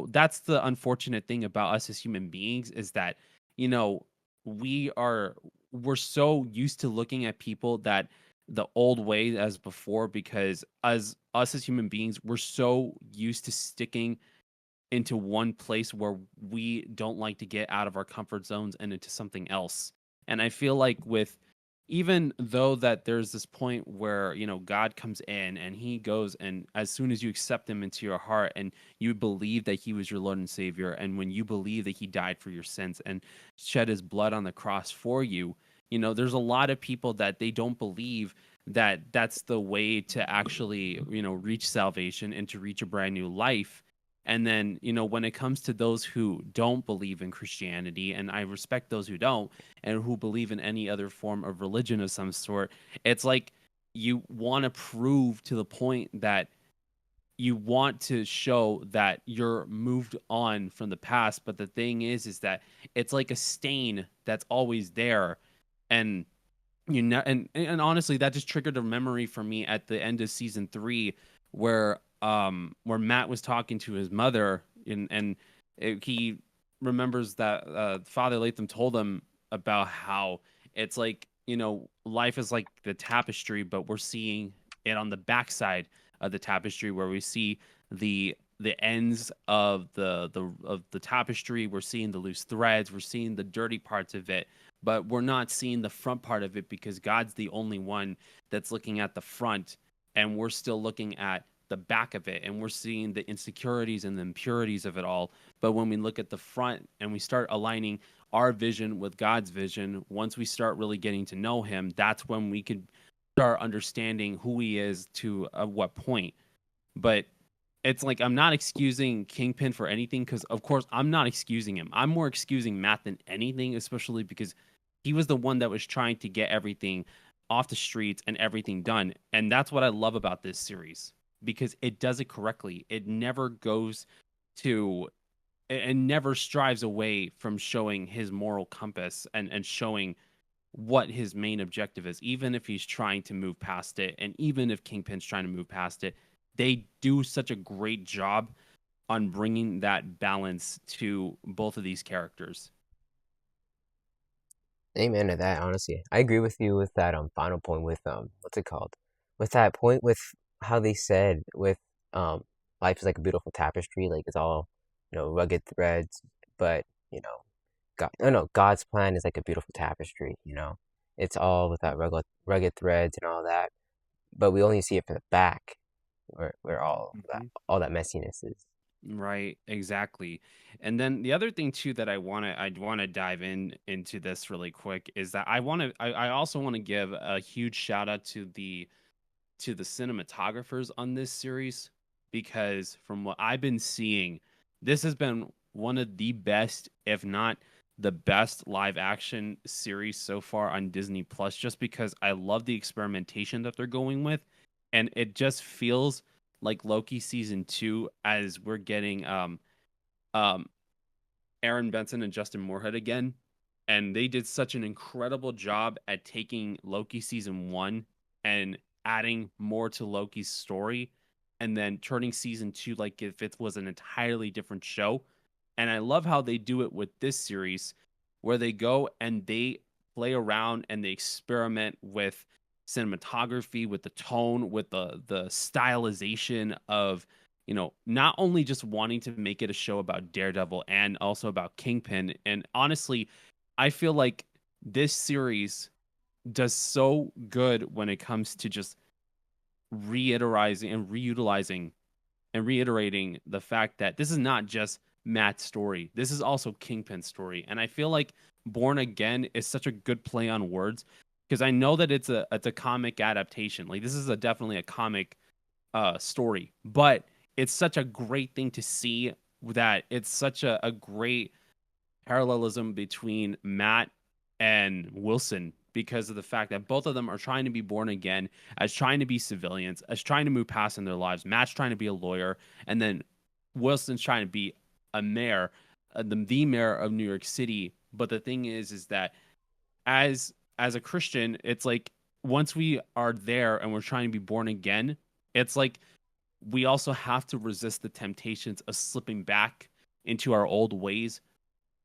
that's the unfortunate thing about us as human beings, is that, you know, we are we're so used to looking at people that the old way as before, because as us as human beings, we're so used to sticking into one place where we don't like to get out of our comfort zones and into something else. And I feel like with, even though that there's this point where, God comes in and he goes, and as soon as you accept him into your heart and you believe that he was your Lord and Savior, and when you believe that he died for your sins and shed his blood on the cross for you, there's a lot of people that they don't believe that that's the way to actually, reach salvation and to reach a brand new life. And then, when it comes to those who don't believe in Christianity, and I respect those who don't, and who believe in any other form of religion of some sort, it's like you want to prove to the point that you want to show that you're moved on from the past. But the thing is that it's like a stain that's always there. And and honestly, that just triggered a memory for me at the end of season 3, where Matt was talking to his mother, he remembers that Father Latham told him about how it's like, life is like the tapestry, but we're seeing it on the backside of the tapestry, where we see the ends of the tapestry. We're seeing the loose threads, we're seeing the dirty parts of it, but we're not seeing the front part of it, because God's the only one that's looking at the front, and we're still looking at the back of it, and we're seeing the insecurities and the impurities of it all. But when we look at the front and we start aligning our vision with God's vision, once we start really getting to know him, that's when we could start understanding who he is to what point. But it's like, I'm not excusing Kingpin for anything, because of course I'm not excusing him. I'm more excusing Matt than anything, especially because he was the one that was trying to get everything off the streets and everything done. And that's what I love about this series, because it does it correctly. It never goes to and never strives away from showing his moral compass and showing what his main objective is, even if he's trying to move past it, and even if Kingpin's trying to move past it. They do such a great job on bringing that balance to both of these characters. Amen to that, honestly. I agree with you with that final point with what's it called? With that point with how they said with life is like a beautiful tapestry, like it's all, rugged threads, but, God, no, no, God's plan is like a beautiful tapestry, It's all with that rugged threads and all that, but we only see it from the back, where all that messiness is. Right, exactly. And then the other thing too that I want to dive into this really quick is that I also want to give a huge shout out to the cinematographers on this series, because from what I've been seeing, this has been one of the best, if not the best, live action series so far on Disney Plus, just because I love the experimentation that they're going with. And it just feels like Loki season 2, as we're getting um Aaron Benson and Justin Moorhead again. And they did such an incredible job at taking Loki season 1 and adding more to Loki's story, and then turning season 2 like if it was an entirely different show. And I love how they do it with this series, where they go and they play around and they experiment with cinematography, with the tone, with the stylization of, not only just wanting to make it a show about Daredevil and also about Kingpin. And honestly, I feel like this series does so good when it comes to just reiterizing and reutilizing and reiterating the fact that this is not just Matt's story. This is also Kingpin's story. And I feel like Born Again is such a good play on words because I know that it's a comic adaptation. Like this is definitely a comic story, but it's such a great thing to see that it's such a great parallelism between Matt and Wilson because of the fact that both of them are trying to be born again, as trying to be civilians, as trying to move past in their lives. Matt's trying to be a lawyer, and then Wilson's trying to be a mayor, the mayor of New York City. But the thing is that as a Christian, it's like once we are there and we're trying to be born again, it's like we also have to resist the temptations of slipping back into our old ways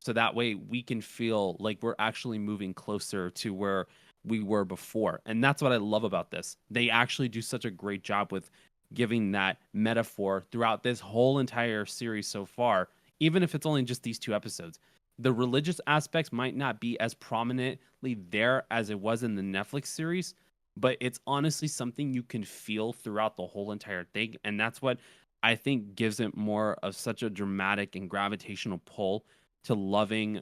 so that way we can feel like we're actually moving closer to where we were before. And that's what I love about this. They actually do such a great job with giving that metaphor throughout this whole entire series so far, even if it's only just these 2 episodes. The religious aspects might not be as prominently there as it was in the Netflix series, but it's honestly something you can feel throughout the whole entire thing. And that's what I think gives it more of such a dramatic and gravitational pull to loving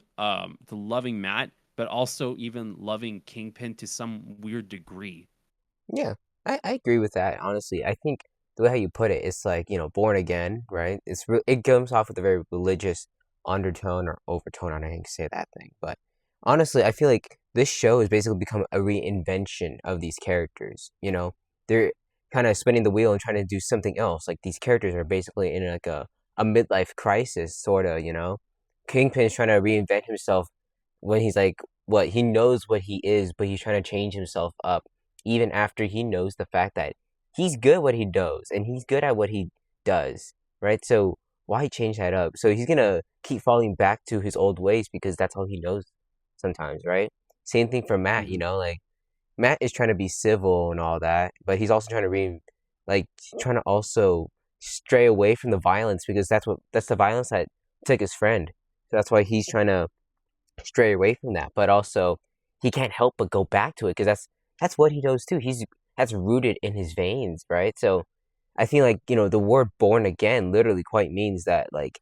Matt, but also even loving Kingpin to some weird degree. Yeah, I agree with that. Honestly, I think the way how you put it, it's like born again, right? It comes off with a very religious undertone or overtone. I don't know how you can say that thing, but honestly, I feel like this show has basically become a reinvention of these characters. They're kind of spinning the wheel and trying to do something else. Like these characters are basically in like a midlife crisis, sort of. Kingpin's trying to reinvent himself when he's like what he knows what he is, but he's trying to change himself up even after he knows the fact that he's good at what he does and he's good at what he does, right? So why change that up? So he's gonna keep falling back to his old ways because that's all he knows sometimes, right? Same thing for Matt, like Matt is trying to be civil and all that, but he's also trying to like trying to also stray away from the violence because that's the violence that took his friend. So that's why he's trying to stray away from that, but also he can't help but go back to it because that's what he knows too. That's rooted in his veins, right? So I feel like the word "born again" literally quite means that like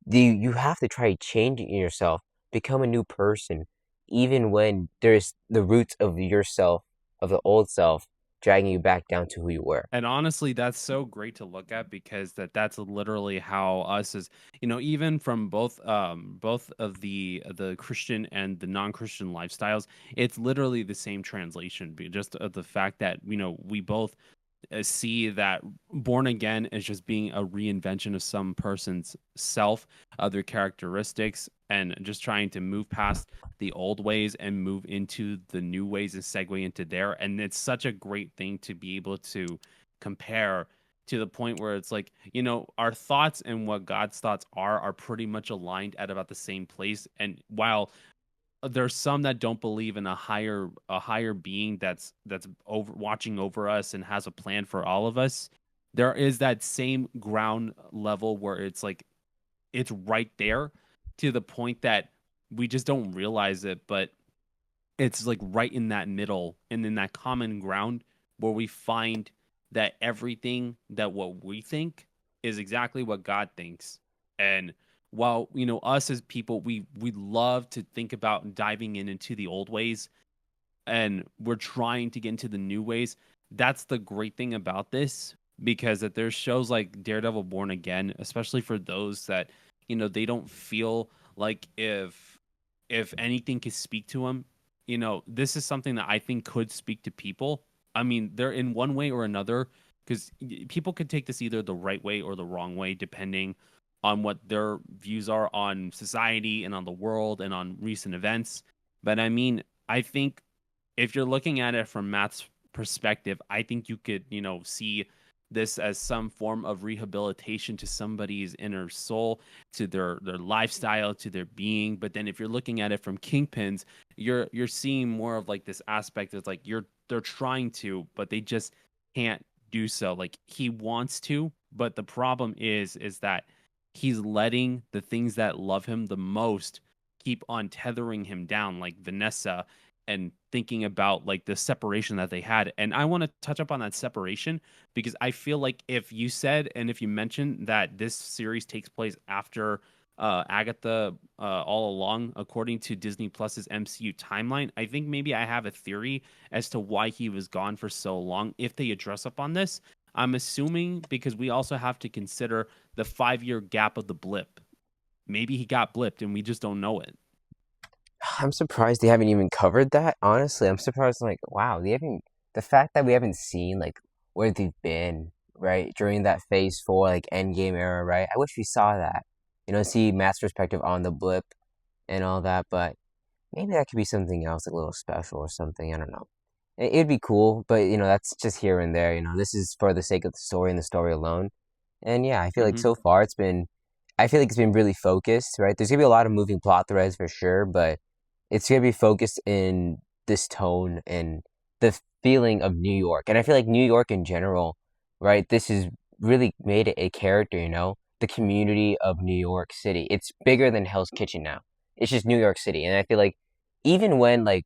you have to try changing yourself, become a new person, even when there's the roots of yourself, of the old self, dragging you back down to who you were. And honestly, that's so great to look at because that's literally how us as even from both of the Christian and the non-Christian lifestyles, it's literally the same translation. Just of the fact that we both see that born again is just being a reinvention of some person's self, other characteristics, and just trying to move past the old ways and move into the new ways and segue into there. And it's such a great thing to be able to compare to the point where it's like, our thoughts and what God's thoughts are pretty much aligned at about the same place. And while there's some that don't believe in a higher being that's over watching over us and has a plan for all of us, there is that same ground level where it's like it's right there to the point that we just don't realize it, but it's like right in that middle and in that common ground where we find that everything that what we think is exactly what God thinks. And while us as people, we love to think about diving into the old ways and we're trying to get into the new ways. That's the great thing about this because that there's shows like Daredevil Born Again, especially for those that they don't feel like if anything could speak to them. This is something that I think could speak to people. I mean, they're in one way or another because people could take this either the right way or the wrong way depending on what their views are on society and on the world and on recent events. But I mean, I think if you're looking at it from Matt's perspective, I think you could, see this as some form of rehabilitation to somebody's inner soul, to their lifestyle, to their being. But then if you're looking at it from Kingpin's, you're seeing more of like this aspect of like they're trying to, but they just can't do so. Like he wants to, but the problem is that he's letting the things that love him the most keep on tethering him down, like Vanessa and thinking about like the separation that they had. And I want to touch up on that separation because I feel like if you said and if you mentioned that this series takes place after Agatha all along, according to Disney Plus's MCU timeline, I think maybe I have a theory as to why he was gone for so long. If they address up on this, I'm assuming because we also have to consider the 5-year gap of the blip. Maybe he got blipped and we just don't know it. I'm surprised they haven't even covered that. Honestly, I'm surprised. Like, wow, they haven't. The fact that we haven't seen like where they've been right during that Phase 4 like Endgame era, right? I wish we saw that. See Matt's perspective on the blip and all that. But maybe that could be something else, like a little special or something. I don't know. It'd be cool, but that's just here and there. This is for the sake of the story and the story alone. And yeah, I feel like so far I feel like it's been really focused, right? There's gonna be a lot of moving plot threads for sure, but it's gonna be focused in this tone and the feeling of New York. And I feel like New York in general, right? This has really made it a character, the community of New York City. It's bigger than Hell's Kitchen now. It's just New York City. And I feel like even when like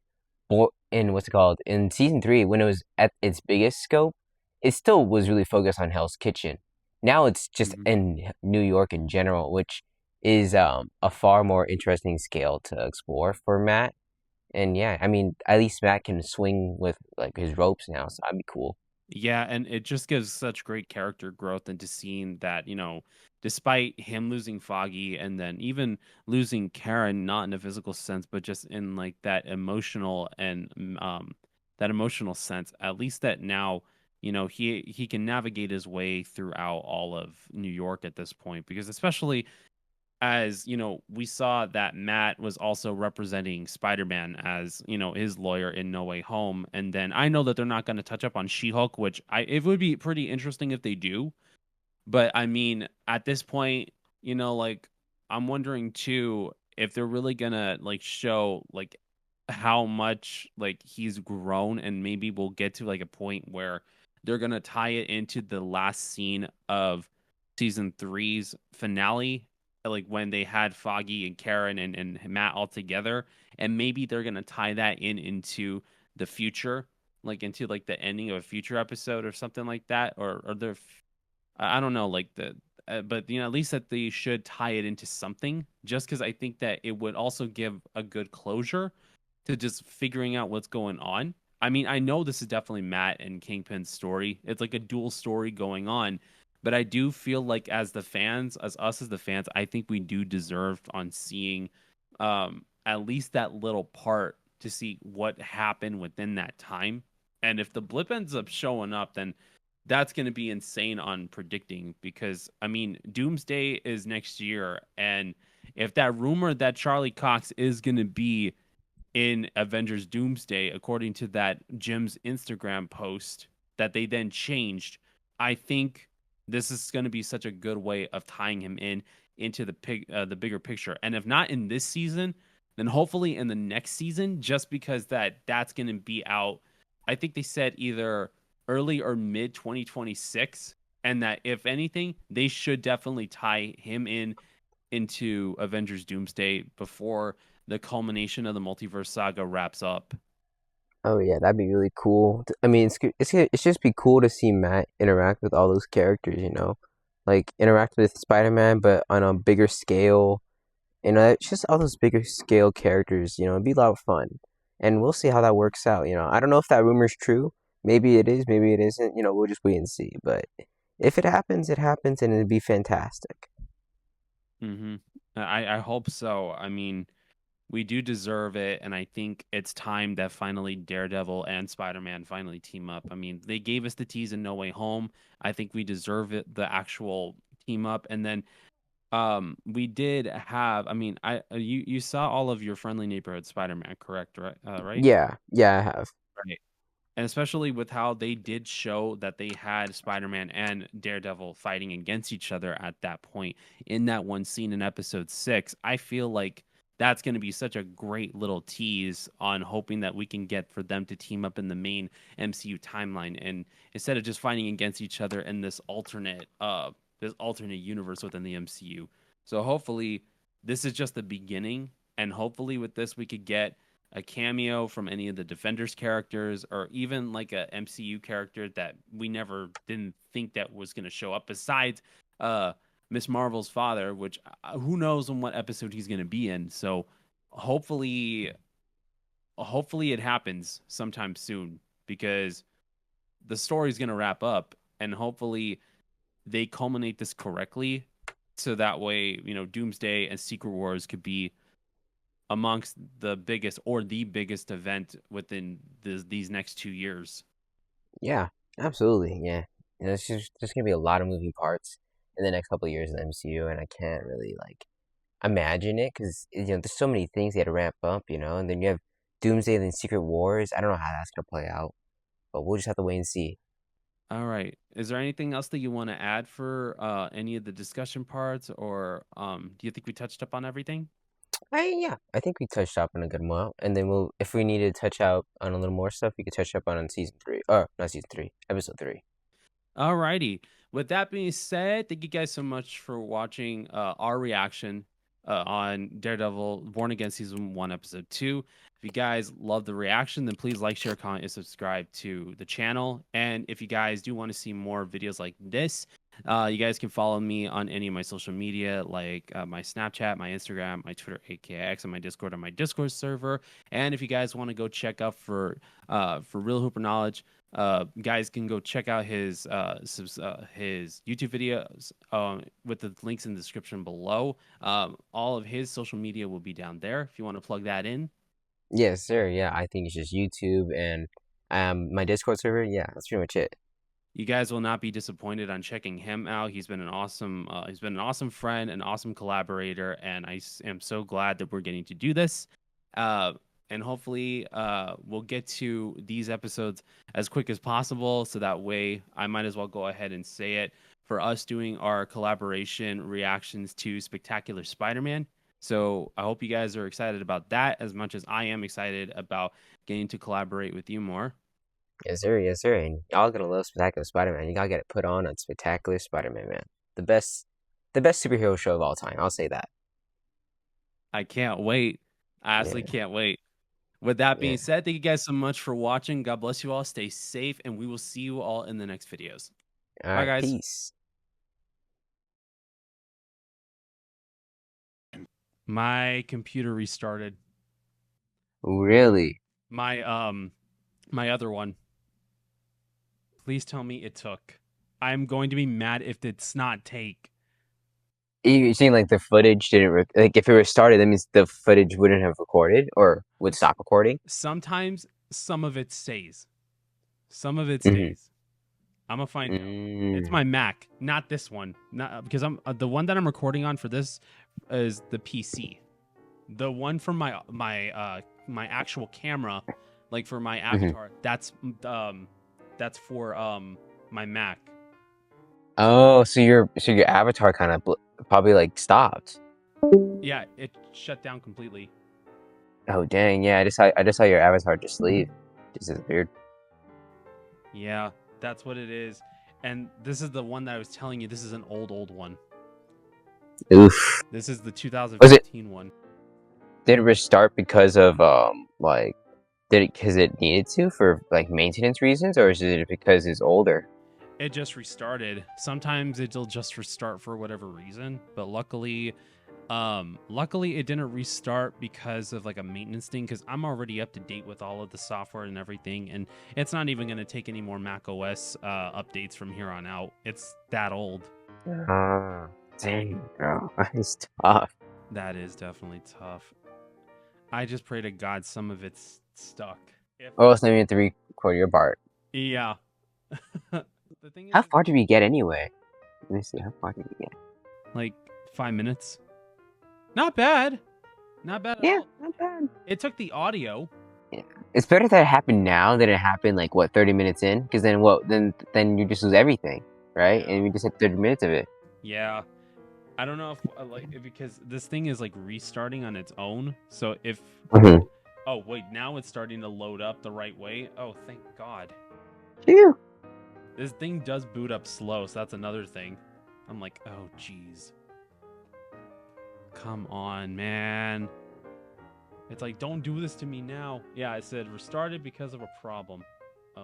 in what's it called in season 3 when it was at its biggest scope, it still was really focused on Hell's Kitchen. Now it's just in New York in general, which is a far more interesting scale to explore for Matt. And yeah, I mean, at least Matt can swing with like his ropes now, so that'd be cool. Yeah, and it just gives such great character growth into seeing that, despite him losing Foggy and then even losing Karen, not in a physical sense, but just in like that emotional and that emotional sense, at least that now, he can navigate his way throughout all of New York at this point, because especially as we saw that Matt was also representing Spider-Man as his lawyer in No Way Home, and then I know that they're not going to touch up on She-Hulk, which it would be pretty interesting if they do, but I mean at this point, like I'm wondering too if they're really gonna like show like how much like he's grown, and maybe we'll get to like a point where they're gonna tie it into the last scene of season 3's finale, like when they had Foggy and Karen and Matt all together, and maybe they're gonna tie that into the future, like into like the ending of a future episode or something like that, or they're I don't know, like but at least that they should tie it into something, just because I think that it would also give a good closure to just figuring out what's going on. I mean, I know this is definitely Matt and Kingpin's story. It's like a dual story going on, but I do feel like as the fans, as us as the fans, I think we do deserve on seeing at least that little part to see what happened within that time. And if the blip ends up showing up, then that's going to be insane on predicting, because I mean, Doomsday is next year, and if that rumor that Charlie Cox is going to be in Avengers Doomsday, according to that Jim's Instagram post that they then changed, I think this is going to be such a good way of tying him into the bigger picture. And if not in this season, then hopefully in the next season, just because that's going to be out. I think they said either early or mid 2026, and that if anything, they should definitely tie him into Avengers Doomsday before the culmination of the multiverse saga wraps up. Oh yeah, that'd be really cool. I mean, it's just be cool to see Matt interact with all those characters, like interact with Spider-Man, but on a bigger scale. It's just all those bigger scale characters. It'd be a lot of fun, and we'll see how that works out. I don't know if that rumor's true. Maybe it is, maybe it isn't. We'll just wait and see. But if it happens, and it'd be fantastic. Mm-hmm. I hope so. I mean, we do deserve it, and I think it's time that finally Daredevil and Spider-Man finally team up. I mean, they gave us the tease in No Way Home. I think we deserve it, the actual team up, and then we did have. I mean, you saw all of your Friendly Neighborhood Spider-Man, correct? Right, right. Yeah, I have. Right. And especially with how they did show that they had Spider-Man and Daredevil fighting against each other at that point in that one scene in episode 6, I feel like that's going to be such a great little tease on hoping that we can get for them to team up in the main MCU timeline, and instead of just fighting against each other in this alternate universe within the MCU. So hopefully this is just the beginning, and hopefully with this we could get a cameo from any of the Defenders characters, or even like a MCU character that we never didn't think that was going to show up, besides Miss Marvel's father, which who knows in what episode he's going to be in. So hopefully it happens sometime soon, because the story's going to wrap up, and hopefully they culminate this correctly, so that way, Doomsday and Secret Wars could be amongst the biggest or the biggest event within these next 2 years. Yeah, absolutely. Yeah, it's just there's gonna be a lot of moving parts in the next couple of years in the MCU, and I can't really like imagine it because there's so many things they had to ramp up, and then you have Doomsday and then Secret Wars. I don't know how that's gonna play out, but we'll just have to wait and see. All right. Is there anything else that you want to add for any of the discussion parts, or do you think we touched up on everything? I think we touched up on a good amount, and then if we need to touch out on a little more stuff, we could touch up on season 3, or not season 3, episode 3. Alrighty. With that being said, thank you guys so much for watching our reaction on Daredevil Born Again Season 1, Episode 2. If you guys love the reaction, then please like, share, comment, and subscribe to the channel. And if you guys do want to see more videos like this, you guys can follow me on any of my social media, like my Snapchat, my Instagram, my Twitter, AKX, and my Discord on my Discord server. And if you guys want to go check out for Real Hooper Knowledge, guys can go check out his YouTube videos with the links in the description below. All of his social media will be down there if you want to plug that in. Yes, sir. Yeah, I think it's just YouTube and my Discord server. Yeah, that's pretty much it. You guys will not be disappointed on checking him out. He's been an awesome friend, an awesome collaborator, and I am so glad that we're getting to do this. And hopefully we'll get to these episodes as quick as possible, so that way I might as well go ahead and say it for us doing our collaboration reactions to Spectacular Spider-Man. So I hope you guys are excited about that as much as I am excited about getting to collaborate with you more. Yes, sir. Yes, sir. And y'all gonna love Spectacular Spider-Man. You gotta get it put on Spectacular Spider-Man, man. The best superhero show of all time. I'll say that. I can't wait. I honestly can't wait. With that being said, thank you guys so much for watching. God bless you all. Stay safe, and we will see you all in the next videos. Bye, guys. Peace. My computer restarted. Really? My other one. Please tell me it took. I'm going to be mad if it's not take. You saying like the footage didn't like if it restarted, that means the footage wouldn't have recorded or would stop recording? Sometimes some of it stays. Some of it stays. I'm gonna find out. It's my Mac, not this one. Not because I'm the one that I'm recording on for this is the PC. The one from my actual camera, like for my avatar, that's for my Mac. Oh, so your avatar kind of probably like stopped. Yeah, it shut down completely. Oh dang! Yeah, I just saw your avatar just leave, just disappeared. Yeah, that's what it is. And this is the one that I was telling you. This is an old one. Oof. This is the 2015 one. Did it restart because of like because it needed to for like maintenance reasons, or is it because it's older? It just restarted. Sometimes it'll just restart for whatever reason, but luckily it didn't restart because of like a maintenance thing, because I'm already up to date with all of the software and everything, and it's not even going to take any more Mac OS updates from here on out. It's that old. Dang, bro, that's tough. That is definitely tough. I just pray to God some of it's stuck. Oh, so you have to record your part. Yeah. The thing is, how far did we get anyway? Let me see, how far did we get? Like 5 minutes. Not bad. Not bad at all. Not bad. It took the audio. Yeah. It's better that it happened now than it happened like what 30 minutes in, because then what? Then you just lose everything, right? And we just had 30 minutes of it. Yeah. I don't know if because this thing is like restarting on its own. So if oh wait, now it's starting to load up the right way. Oh, thank God. Phew. This thing does boot up slow, so that's another thing. I'm like, oh, jeez. Come on, man. It's like, don't do this to me now. Yeah, it said restarted because of a problem.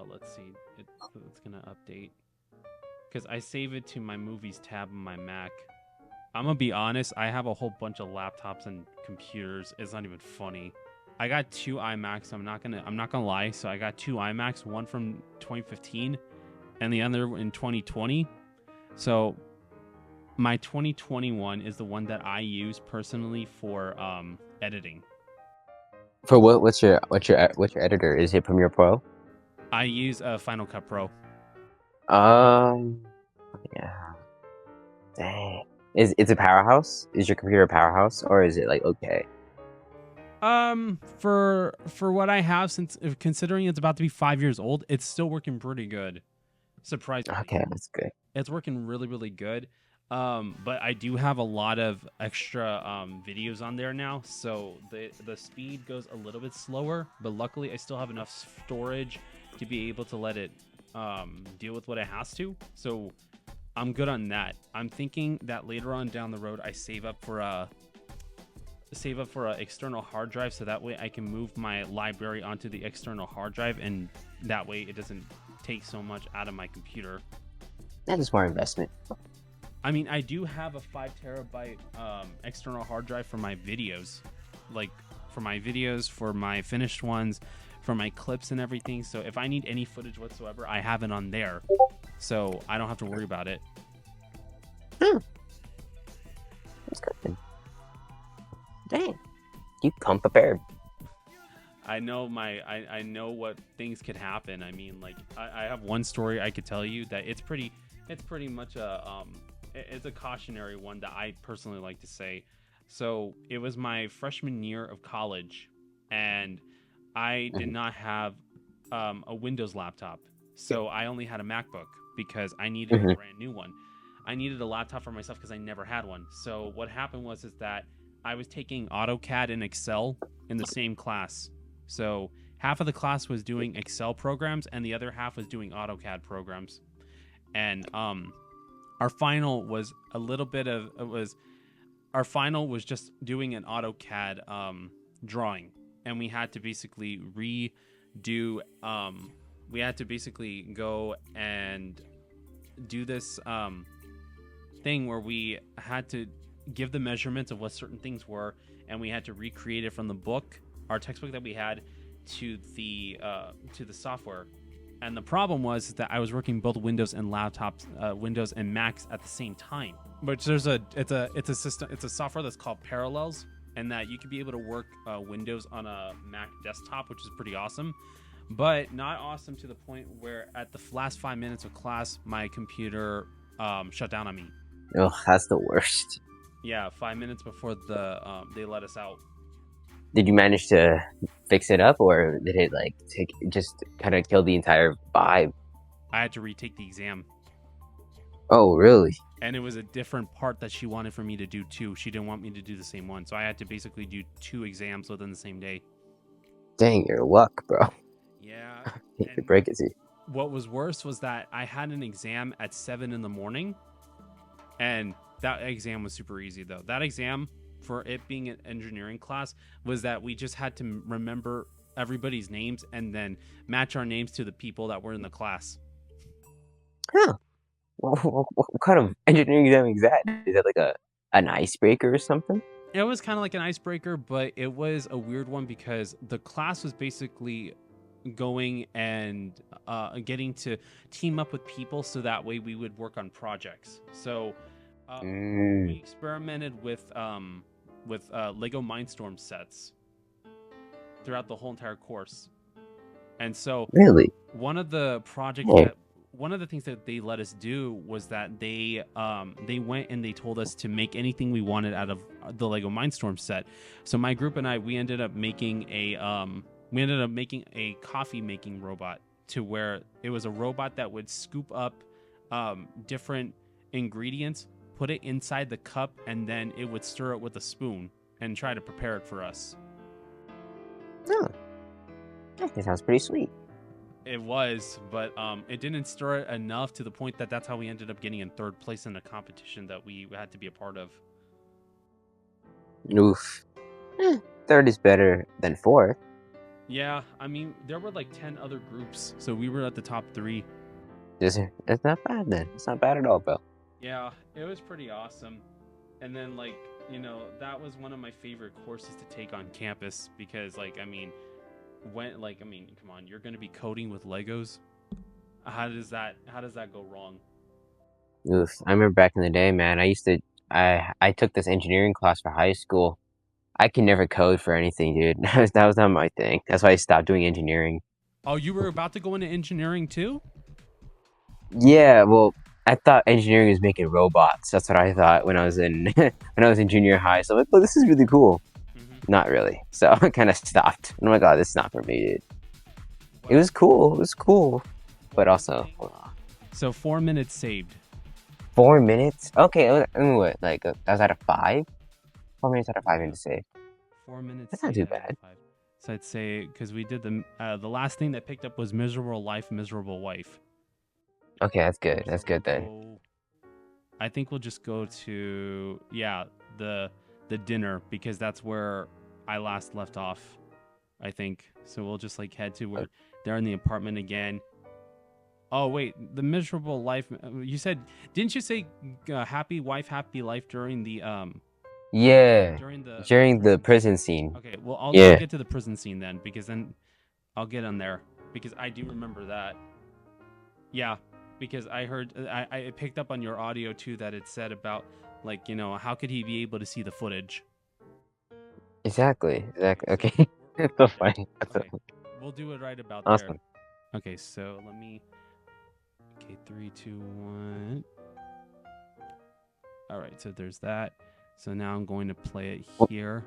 Let's see. It's gonna update because I save it to my movies tab on my Mac. I'm gonna be honest. I have a whole bunch of laptops and computers. It's not even funny. I got 2 iMacs. I'm not gonna lie. So I got 2 iMacs. One from 2015, and the other in 2020. So my 2021 is the one that I use personally for editing. For what? What's your editor? Is it Premiere Pro? I use Final Cut Pro. Yeah. Dang. It's a powerhouse? Is your computer a powerhouse, or is it like okay? For what I have, since considering it's about to be 5 years old, it's still working pretty good. Surprisingly. Okay, that's good. It's working really, really good. But I do have a lot of extra videos on there now, so the speed goes a little bit slower. But luckily, I still have enough storage to be able to let it deal with what it has to. So I'm good on that. I'm thinking that later on down the road, I save up for a external hard drive, so that way I can move my library onto the external hard drive, and that way it doesn't take so much out of my computer. That is more investment. I mean, I do have a 5 terabyte external hard drive for my videos, for my finished ones, for my clips and everything. So if I need any footage whatsoever, I have it on there, so I don't have to worry about it. That's good. Dang, you come prepared. I know I know what things could happen. I mean, like I have one story I could tell you that it's pretty much it's a cautionary one that I personally like to say. So it was my freshman year of college, and I did not have a Windows laptop, so I only had a MacBook because I needed a brand new one. I needed a laptop for myself because I never had one. So what happened was that I was taking AutoCAD and Excel in the same class. So half of the class was doing Excel programs and the other half was doing AutoCAD programs. And our final was just doing an AutoCAD drawing, and we had to basically go and do this thing where we had to give the measurements of what certain things were, and we had to recreate it from the book, our textbook that we had, to the software. And the problem was that I was working both Windows and laptops, Windows and Macs at the same time. But it's a software that's called Parallels, and that you could be able to work Windows on a Mac desktop, which is pretty awesome. But not awesome to the point where at the last 5 minutes of class, my computer shut down on me. Oh, that's the worst. Yeah, 5 minutes before they let us out. Did you manage to fix it up, or did it just kind of kill the entire vibe? I had to retake the exam. Oh, really? And it was a different part that she wanted for me to do too. She didn't want me to do the same one, so I had to basically do 2 exams within the same day. Dang, your luck, bro. Yeah. Hate to break it to you. What was worse was that I had an exam at 7 in the morning, and that exam was super easy though. That exam, for it being an engineering class, was that we just had to remember everybody's names and then match our names to the people that were in the class. Huh. What kind of engineering exam is that? Is that like an icebreaker or something? It was kind of like an icebreaker, but it was a weird one because the class was basically going and getting to team up with people so that way we would work on projects. So we experimented with Lego Mindstorm sets throughout the whole entire course. And so really, one of the things that they let us do was that they went and they told us to make anything we wanted out of the Lego Mindstorm set. So my group and I, we ended up making a coffee making robot, to where it was a robot that would scoop up different ingredients, put it inside the cup, and then it would stir it with a spoon and try to prepare it for us. Oh, that sounds pretty sweet. It was, but it didn't stir it enough to the point that that's how we ended up getting in 3rd place in a competition that we had to be a part of. Oof. third is better than fourth. Yeah, I mean, there were like 10 other groups, so we were at the top 3. It's not bad then. It's not bad at all, bro. Yeah, it was pretty awesome. And then, like, you know, that was one of my favorite courses to take on campus because, like, I mean, come on, you're going to be coding with Legos. How does that go wrong? Oof. I remember back in the day, man. I took this engineering class for high school. I can never code for anything, dude. That was not my thing. That's why I stopped doing engineering. Oh, you were about to go into engineering too? Yeah, well, I thought engineering was making robots. That's what I thought when I was in junior high. So I'm like, oh, this is really cool. Not really. So I kind of stopped. And I'm like, oh, this is not for me, dude. It was cool. It was cool, but also. So 4 minutes saved. 4 minutes? Okay, what? Like I was at a 5. 4 minutes out of 5 minutes saved. 4 minutes. That's not too bad. So I'd say because we did the last thing that picked up was miserable life, miserable wife. Okay, that's good. That's good then. I think we'll just go to the dinner because that's where I last left off. I think so. We'll just like head to where they're in the apartment again. Oh wait, the miserable life. You said, didn't you say happy wife, happy life during the Yeah. During the prison scene. Okay, well I'll get to the prison scene then because then I'll get on there because I do remember that. Yeah, because I heard I picked up on your audio too that it said about like, you know, how could he be able to see the footage? Exactly. Okay. It's so funny. Okay. We'll do it right about Awesome. there. Okay, so let me. Okay, 3, 2, 1. All right, so there's that. So now I'm going to play it here.